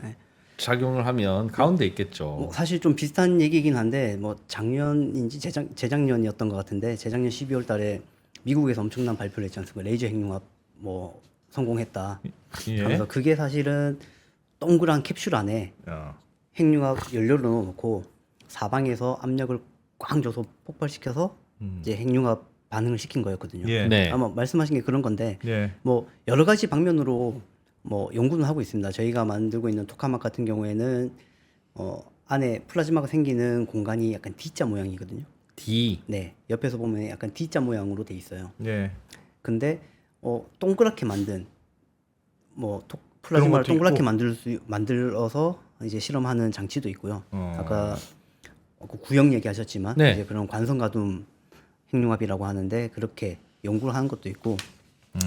작용을 하면 가운데 있겠죠. 뭐 사실 좀 비슷한 얘기이긴 한데 뭐 작년인지 재작년이었던 것 같은데 재작년 12월달에 미국에서 엄청난 발표를 했지 않습니까? 레이저 핵융합 뭐 성공했다. 예. 그래서 그게 사실은 동그란 캡슐 안에 핵융합 연료를 넣어놓고 사방에서 압력을 꽉 줘서 폭발시켜서 이제 핵융합 반응을 시킨 거였거든요. 예. 네. 아마 말씀하신 게 그런 건데 예. 뭐 여러 가지 방면으로 뭐 연구는 하고 있습니다. 저희가 만들고 있는 토카막 같은 경우에는 안에 플라즈마가 생기는 공간이 약간 D자 모양이거든요. D. 네, 옆에서 보면 약간 D자 모양으로 돼 있어요. 예. 근데 동그랗게 만든 뭐 플라즈마를 것도 동그랗게 있고. 만들어서 이제 실험하는 장치도 있고요. 어. 아까 그 구형 얘기하셨지만 네. 이제 그런 관성가둠 핵융합이라고 하는데 그렇게 연구를 하는 것도 있고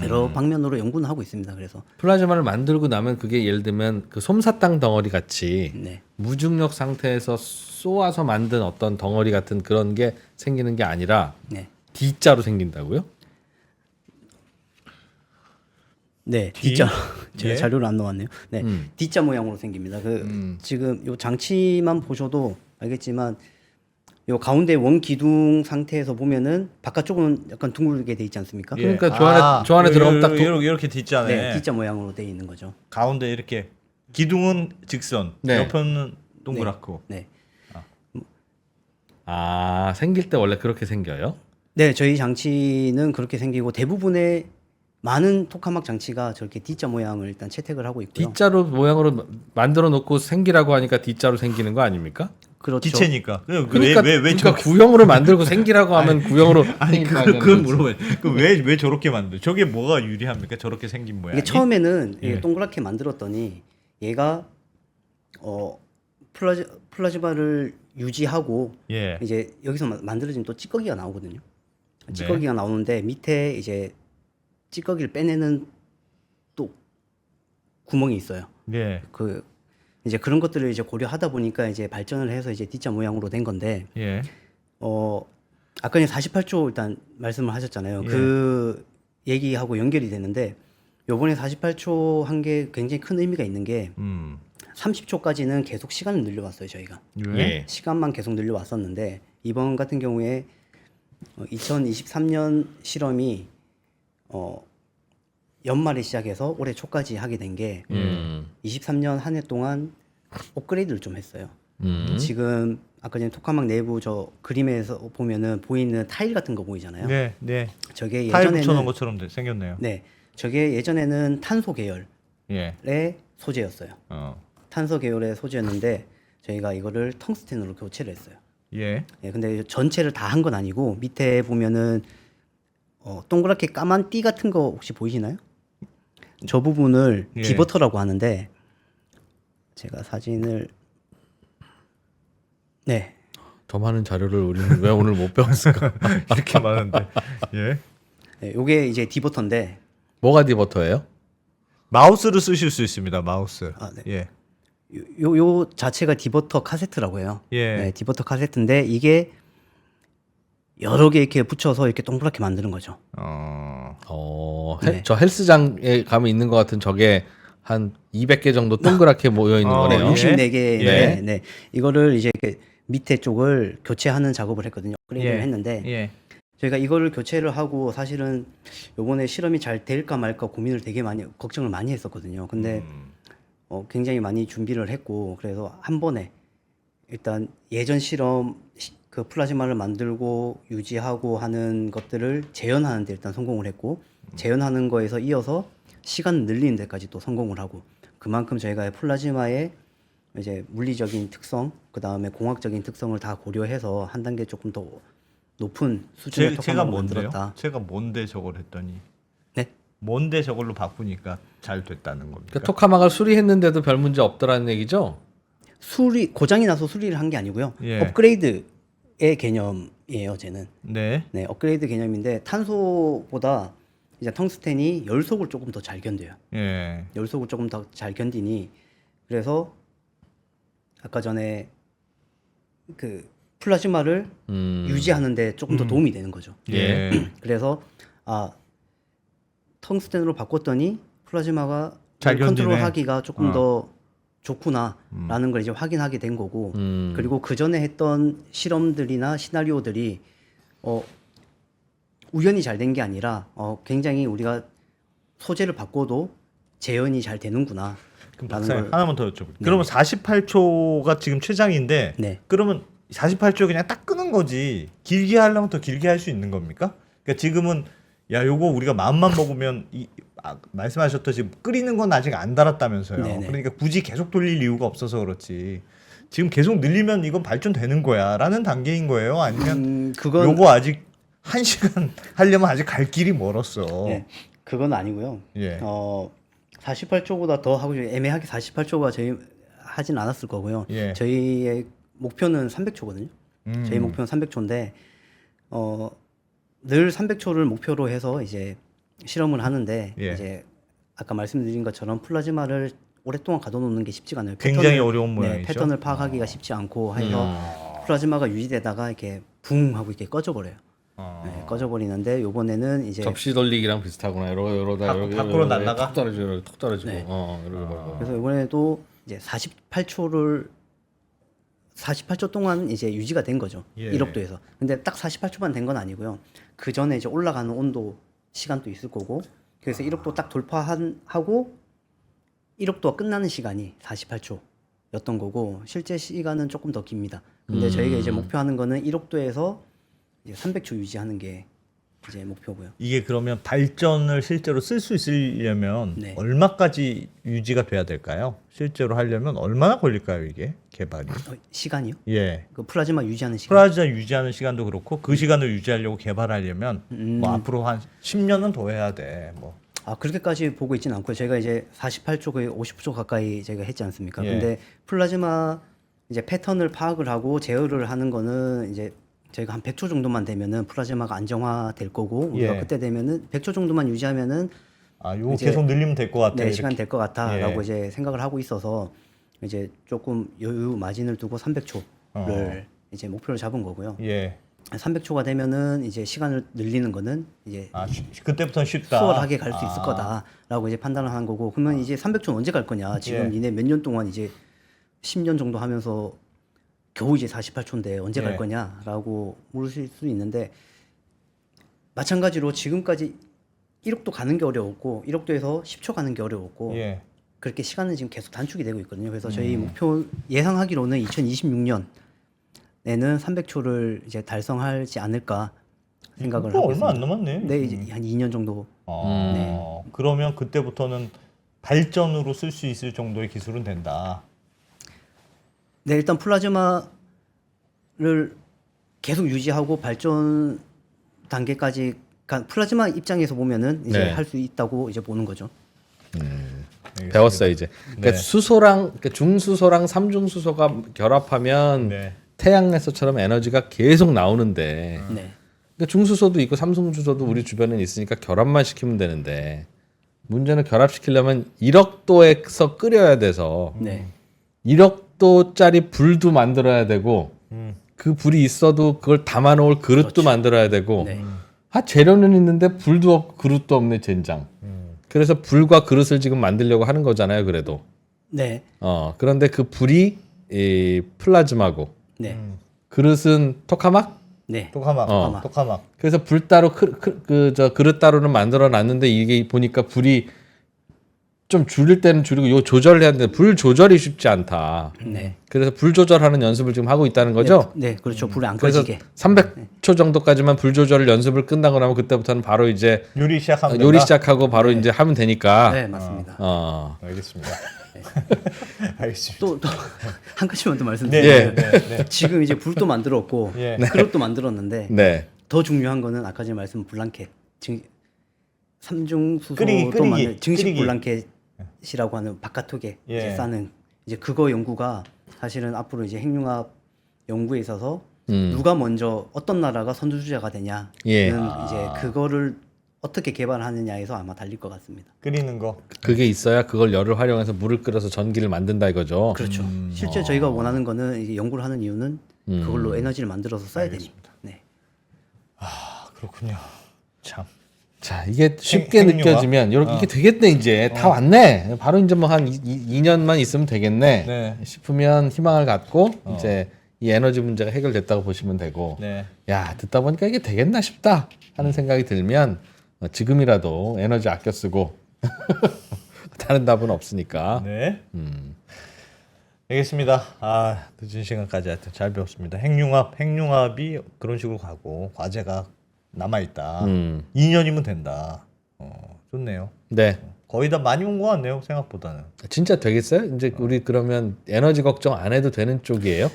여러 방면으로 연구는 하고 있습니다. 그래서 플라즈마를 만들고 나면 그게 예를 들면 그 솜사탕 덩어리 같이 네, 무중력 상태에서 쏘아서 만든 어떤 덩어리 같은 그런 게 생기는 게 아니라 네, D자로 생긴다고요? 네, D? D자 제가 예? 자료를 안 넣었네요. 네, D자 모양으로 생깁니다. 지금 요 장치만 보셔도 알겠지만 요 가운데 원 기둥 상태에서 보면은 바깥쪽은 약간 둥글게 돼 있지 않습니까? 예. 그러니까 저 안에 들어가면 딱 이렇게 뒷자네. 네, D자 모양으로 돼 있는 거죠. 가운데 이렇게 기둥은 직선, 네. 옆에는 동그랗고. 네. 아, 생길 때 원래 그렇게 생겨요? 네, 저희 장치는 그렇게 생기고 대부분의 많은 토카막 장치가 저렇게 D자 모양을 일단 채택을 하고 있고요. D자로 모양으로 만들어 놓고 생기라고 하니까 D자로 생기는 거 아닙니까? 그렇죠. 기체니까. 그러니까, 왜왜 그러니까 구형으로 만들고 생기라고 하면 구형으로 아니 생길 거 아니야. 그건 물어봐요. 그왜 저렇게 만들? 저게 뭐가 유리합니까? 저렇게 생긴 모양이? 이게 처음에는 예. 동그랗게 만들었더니 얘가 플라즈마를 유지하고 예. 이제 여기서 만들어지면 또 찌꺼기가 나오거든요. 네. 찌꺼기가 나오는데 밑에 이제 찌꺼기를 빼내는 또 구멍이 있어요. 예. 그 이제 그런 것들을 이제 고려하다 보니까 이제 발전을 해서 이제 D자 모양으로 된 건데 예. 아까 48초 일단 말씀을 하셨잖아요. 예. 그 얘기하고 연결이 되는데 요번에 48초 한 게 굉장히 큰 의미가 있는 게 30초까지는 계속 시간을 늘려왔어요, 저희가. 예. 시간만 계속 늘려왔었는데 이번 같은 경우에 2023년 실험이 연말에 시작해서 올해 초까지 하게 된 게 23년 한 해 동안 업그레이드를 좀 했어요. 지금 아까 전에 토카막 내부 저 그림에서 보면은 보이는 타일 같은 거 보이잖아요. 네. 네. 저게 타일 붙여놓은 예전에는 것처럼 생겼네요. 네, 저게 예전에는 탄소 계열의 예. 소재였어요. 어. 탄소 계열의 소재였는데 저희가 이거를 텅스텐으로 교체를 했어요. 예. 예, 근데 전체를 다 한 건 아니고 밑에 보면은 동그랗게 까만 띠 같은 거 혹시 보이시나요? 저 부분을 예. 디버터라고 하는데 제가 사진을 네, 더 많은 자료를 우리는 왜 오늘 못 배웠을까? 이렇게 많은데. 예. 네, 요게 이제 디버터인데 뭐가 디버터예요? 마우스를 쓰실 수 있습니다. 마우스. 아, 네. 예. 요 자체가 디버터 카세트라고 해요. 예. 네, 디버터 카세트인데 이게 여러 개 이렇게 붙여서 이렇게 동그랗게 만드는 거죠. 네. 저 헬스장에 가면 있는 것 같은 저게 한 200개 정도 동그랗게 모여 있는 거네요. 예. 64개. 예. 네. 이거를 이제 이렇게 밑에 쪽을 교체하는 작업을 했거든요. 업그레이드를 했는데 예. 저희가 이거를 교체를 하고 사실은 요번에 실험이 잘 될까 말까 고민을 되게 많이 걱정을 많이 했었거든요. 근데 굉장히 많이 준비를 했고 그래서 한 번에 일단 예전 실험 그 플라즈마를 만들고 유지하고 하는 것들을 재현하는 데 일단 성공을 했고 재현하는 거에서 이어서 시간 늘리는 데까지 또 성공을 하고 그만큼 저희가 플라즈마의 이제 물리적인 특성 그다음에 공학적인 특성을 다 고려해서 한 단계 조금 더 높은 수준의 제가 토카막을 뭔데요? 만들었다. 제가 뭔데 저걸 했더니 네. 뭔데 저걸로 바꾸니까 잘 됐다는 겁니까? 그러니까 토카막을 수리했는데도 별 문제 없더라는 얘기죠? 수리 고장이 나서 수리를 한 게 아니고요. 예. 업그레이드의 개념이에요, 쟤는. 네. 네, 업그레이드 개념인데 탄소보다 이제 텅스텐이 열속을 조금 더 잘 견뎌요. 예. 열속을 조금 더 잘 견디니 그래서 아까 전에 그 플라즈마를 유지하는데 조금 더 도움이 되는 거죠. 예. 그래서 텅스텐으로 바꿨더니 플라즈마가 잘 견디네. 컨트롤하기가 조금 더 좋구나라는 걸 이제 확인하게 된 거고 그리고 그 전에 했던 실험들이나 시나리오들이 우연히 잘 된 게 아니라 굉장히 우리가 소재를 바꿔도 재현이 잘 되는구나. 그럼 라는 박사님 걸 하나만 더 여쭤볼게요. 그러면 48초가 지금 최장인데 네. 그러면 48초 그냥 딱 끄는 거지. 길게 하려면 더 길게 할 수 있는 겁니까? 그러니까 지금은 야 요거 우리가 마음만 먹으면 말씀하셨듯이 끓이는 건 아직 안 달았다면서요. 네네. 그러니까 굳이 계속 돌릴 이유가 없어서 그렇지. 지금 계속 늘리면 이건 발전되는 거야라는 단계인 거예요? 아니면 그건 요거 아직 1시간 하려면 아직 갈 길이 멀었어. 네, 그건 아니고요. 예. 48초보다 더 하고 애매하게 48초가 저희 하진 않았을 거고요. 예. 저희의 목표는 300초거든요. 저희 목표는 300초인데 늘 300초를 목표로 해서 이제 실험을 하는데 예. 이제 아까 말씀드린 것처럼 플라즈마를 오랫동안 가둬놓는 게 쉽지가 않아요. 굉장히 어려운 모양이죠. 네, 패턴을 파악하기가 쉽지 않고 해서 플라즈마가 유지되다가 이렇게 붕 하고 이렇게 꺼져버려요. 네, 꺼져버리는데 요번에는 이제 접시 돌리기랑 비슷하구나. 이러다 밖으로 날아가? 톡 떨어지고 톡 떨어지고. 네. 이러고 말고. 그래서 이번에도 이제 48초 동안 이제 유지가 된 거죠. 예. 1억도에서. 근데 딱 48초만 된 건 아니고요. 그 전에 이제 올라가는 온도 시간도 있을 거고. 그래서 1억도 딱 돌파하고 1억도가 끝나는 시간이 48초였거든요. 거고 실제 시간은 조금 더 깁니다. 근데 저희가 이제 목표하는 거는 1억도에서 이제 300초 유지하는 게 이제 목표고요. 이게 그러면 발전을 실제로 쓸 수 있으려면 네. 얼마까지 유지가 돼야 될까요? 실제로 하려면 얼마나 걸릴까요, 이게 개발이? 시간이요? 예. 그 플라즈마 유지하는 시간. 플라즈마 유지하는 시간도 그렇고 그 시간을 유지하려고 개발하려면 뭐 앞으로 한 10년은 더 해야 돼. 뭐. 아 그렇게까지 보고 있지는 않고요. 저희가 이제 48초 거의 50초 가까이 저희가 했지 않습니까? 예. 근데 플라즈마 이제 패턴을 파악을 하고 제어를 하는 거는 이제 저희가 한 100초 정도만 되면은 플라즈마가 안정화될 거고 우리가 예. 그때 되면은 100초 정도만 유지하면은 아, 요거 이제- 계속 늘리면 될 것 같아요. 네, 이렇게. 시간 될 것 같아라고 예. 이제 생각을 하고 있어서 이제 조금 여유 마진을 두고 300초를 이제 목표를 잡은 거고요. 예. 300초가 되면은 이제 시간을 늘리는 거는 이제 아, 그때부터는 쉽다. 수월하게 갈 수 있을 거다라고 이제 판단을 한 거고 그러면 이제 300초는 언제 갈 거냐? 지금 예. 니네 몇 년 동안 이제 10년 정도 하면서 겨우 이제 48초인데 언제 예. 갈 거냐라고 물으실 수 있는데 마찬가지로 지금까지 1억도 가는 게 어려웠고 1억도에서 10초 가는 게 어려웠고 예. 그렇게 시간은 지금 계속 단축이 되고 있거든요. 그래서 저희 목표 예상하기로는 2026년에는 300초를 이제 달성하지 않을까 생각을 또 하고 얼마 안 있습니다. 남았네. 네, 이제 한 2년 정도. 그러면 그때부터는 발전으로 쓸 수 있을 정도의 기술은 된다. 네, 일단 플라즈마를 계속 유지하고 발전 단계까지 플라즈마 입장에서 보면은 이제 네. 할 수 있다고 이제 보는 거죠. 배웠어요 이제. 그러니까 네. 수소랑 그러니까 중수소랑 삼중수소가 결합하면 네. 태양에서처럼 에너지가 계속 나오는데 네. 그러니까 중수소도 있고 삼중수소도 우리 주변에 있으니까 결합만 시키면 되는데 문제는 결합시키려면 1억도에서 끓여야 돼서 네. 1억도짜리 불도 만들어야 되고 그 불이 있어도 그걸 담아놓을 그릇도 만들어야 되고 네. 재료는 있는데 불도 없고 그릇도 없네 젠장. 그래서 불과 그릇을 지금 만들려고 하는 거잖아요. 그래도 네. 그런데 그 불이 이 플라즈마고 네. 그릇은 토카막. 네. 토카막. 토카막. 그래서 불 따로 저 그릇 따로는 만들어 놨는데 이게 보니까 불이 좀 줄일 때는 줄이고 요 조절을 해야 되는데 불 조절이 쉽지 않다. 네. 그래서 불 조절하는 연습을 지금 하고 있다는 거죠. 네, 그렇죠. 불이 안 그래서 꺼지게. 300초 정도까지만 불 조절 연습을 끝나고 나면 그때부터는 바로 이제 요리 시작하면 요리 된다? 시작하고 바로 이제 하면 되니까. 네, 맞습니다. 알겠습니다. 알겠습니다. 또 한 가지만 더 네, 말씀드리면 네, 네. 지금 이제 불도 만들었고 예. 그릇도 만들었는데 네. 더 중요한 거는 아까 전에 말씀 블랑켓 삼중수소도 끓이기. 만들 증식 끓이기. 블랑켓이라고 하는 바깥쪽에 예. 이제 싸는 이제 그거 연구가 사실은 앞으로 이제 핵융합 연구에 있어서 누가 먼저 어떤 나라가 선두주자가 되냐는 예. 이제 그거를 어떻게 개발하느냐에서 아마 달릴 것 같습니다. 끓이는 거. 그게 있어야 그걸 열을 활용해서 물을 끓여서 전기를 만든다 이거죠. 그렇죠. 실제 저희가 원하는 거는 이제 연구를 하는 이유는 그걸로 에너지를 만들어서 써야 되니까. 네. 아, 그렇군요. 참. 자, 이게 쉽게 핵융합? 느껴지면 이렇게 이게 되겠네 이제 다 왔네. 바로 이제 뭐 한 2년만 있으면 되겠네 네. 싶으면 희망을 갖고 이제 이 에너지 문제가 해결됐다고 보시면 되고 네. 야 듣다 보니까 이게 되겠나 싶다 하는 생각이 들면 지금이라도 에너지 아껴 쓰고 다른 답은 없으니까. 네. 알겠습니다. 아, 늦은 시간까지 하여튼 잘 배웠습니다. 핵융합이 그런 식으로 가고 과제가 남아 있다. 2년이면 된다. 좋네요. 네. 거의 다 많이 온 것 같네요. 생각보다는. 진짜 되겠어요? 이제 우리 그러면 에너지 걱정 안 해도 되는 쪽이에요?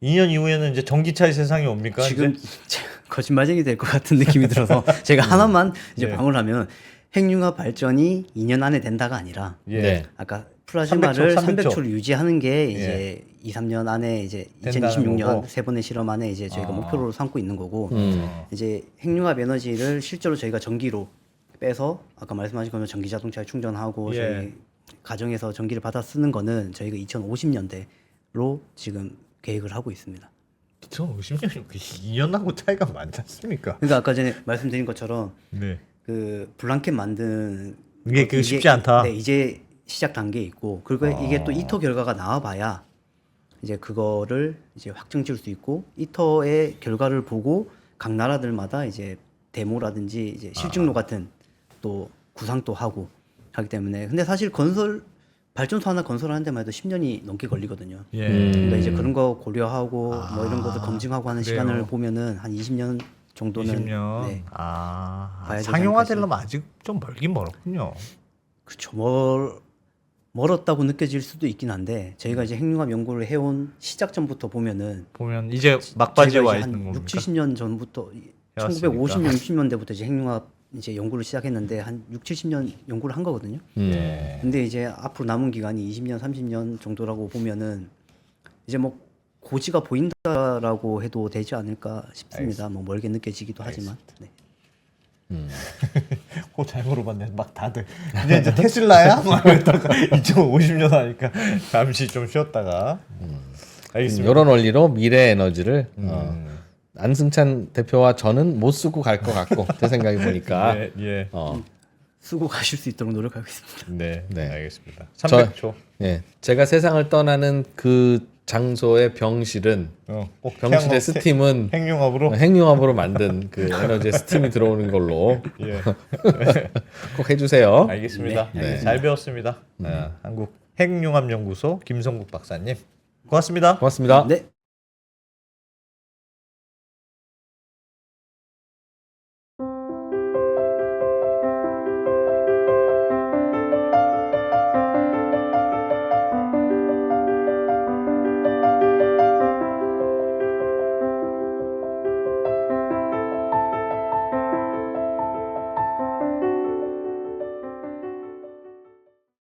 2년 이후에는 이제 전기차의 세상이 옵니까? 지금 이제? 거짓말쟁이 될 것 같은 느낌이 들어서 제가 하나만 이제 네. 방울하면 핵융합 발전이 2년 안에 된다가 아니라 예. 네. 아까 플라즈마를 300초. 300초를 유지하는 게 이제 2, 3년 안에 이제 된다는 2026년 거고. 세 번의 실험 안에 이제 저희가 목표로 삼고 있는 거고 이제 핵융합 에너지를 실제로 저희가 전기로 빼서 아까 말씀하신 것처럼 전기 자동차에 충전하고 예. 저희 가정에서 전기를 받아 쓰는 거는 저희가 2050년대로 지금 계획을 하고 있습니다. 2050년이 2년하고 차이가 많지 않습니까? 그러니까 아까 전에 말씀드린 것처럼 네. 그 블랑켓 만든 이게 그 쉽지 않다. 네, 이제 시작 단계에 있고 그리고 이게 또 이터 결과가 나와봐야 이제 그거를 이제 확정 지을 수 있고 이터의 결과를 보고 각 나라들마다 이제 데모라든지 이제 실증로 같은 또 구상도 하고 하기 때문에 근데 사실 건설 발전소 하나 건설하는 데만 해도 10년이 넘게 걸리거든요. 예. 그러니까 이제 그런 거 고려하고 뭐 이런 것들 검증하고 하는 그래요. 시간을 보면은 한 20년 정도는 20년. 네. 아, 봐야 되지 상용화되려면 아직 좀 멀긴 멀었군요. 그렇죠. 멀었다고 느껴질 수도 있긴 한데 저희가 이제 핵융합 연구를 해온 시작점부터 보면은 보면 이제 막바지에 와 저희가 이제 있는 한 겁니까? 6, 70년 전부터 해왔으니까. 1950년, 60년대부터 이제 핵융합 이제 연구를 시작했는데 한 6, 70년 연구를 한 거거든요. 예. 근데 이제 앞으로 남은 기간이 20년, 30년 정도라고 보면은 이제 뭐 고지가 보인다라고 해도 되지 않을까 싶습니다. 뭐 멀게 느껴지기도 하지만. 네. 잘 물어봤네. 막 다들 이제 테슬라야? 막 이러다가 2050년 하니까 잠시 좀 쉬었다가 알겠습니다. 이런 원리로 미래 에너지를 안승찬 대표와 저는 못 쓰고 갈 것 같고 제 생각해 보니까 예, 예. 쓰고 가실 수 있도록 노력하겠습니다. 네, 네. 알겠습니다. 저- 300초. 예, 제가 세상을 떠나는 그 장소의 병실은 꼭 병실의 태양광 스팀은 핵융합으로. 핵융합으로 만든 그 에너지의 스팀이 들어오는 걸로 예, 꼭 해주세요. 알겠습니다. 네. 잘 배웠습니다. 한국 핵융합연구소 김성국 박사님, 고맙습니다. 고맙습니다. 네.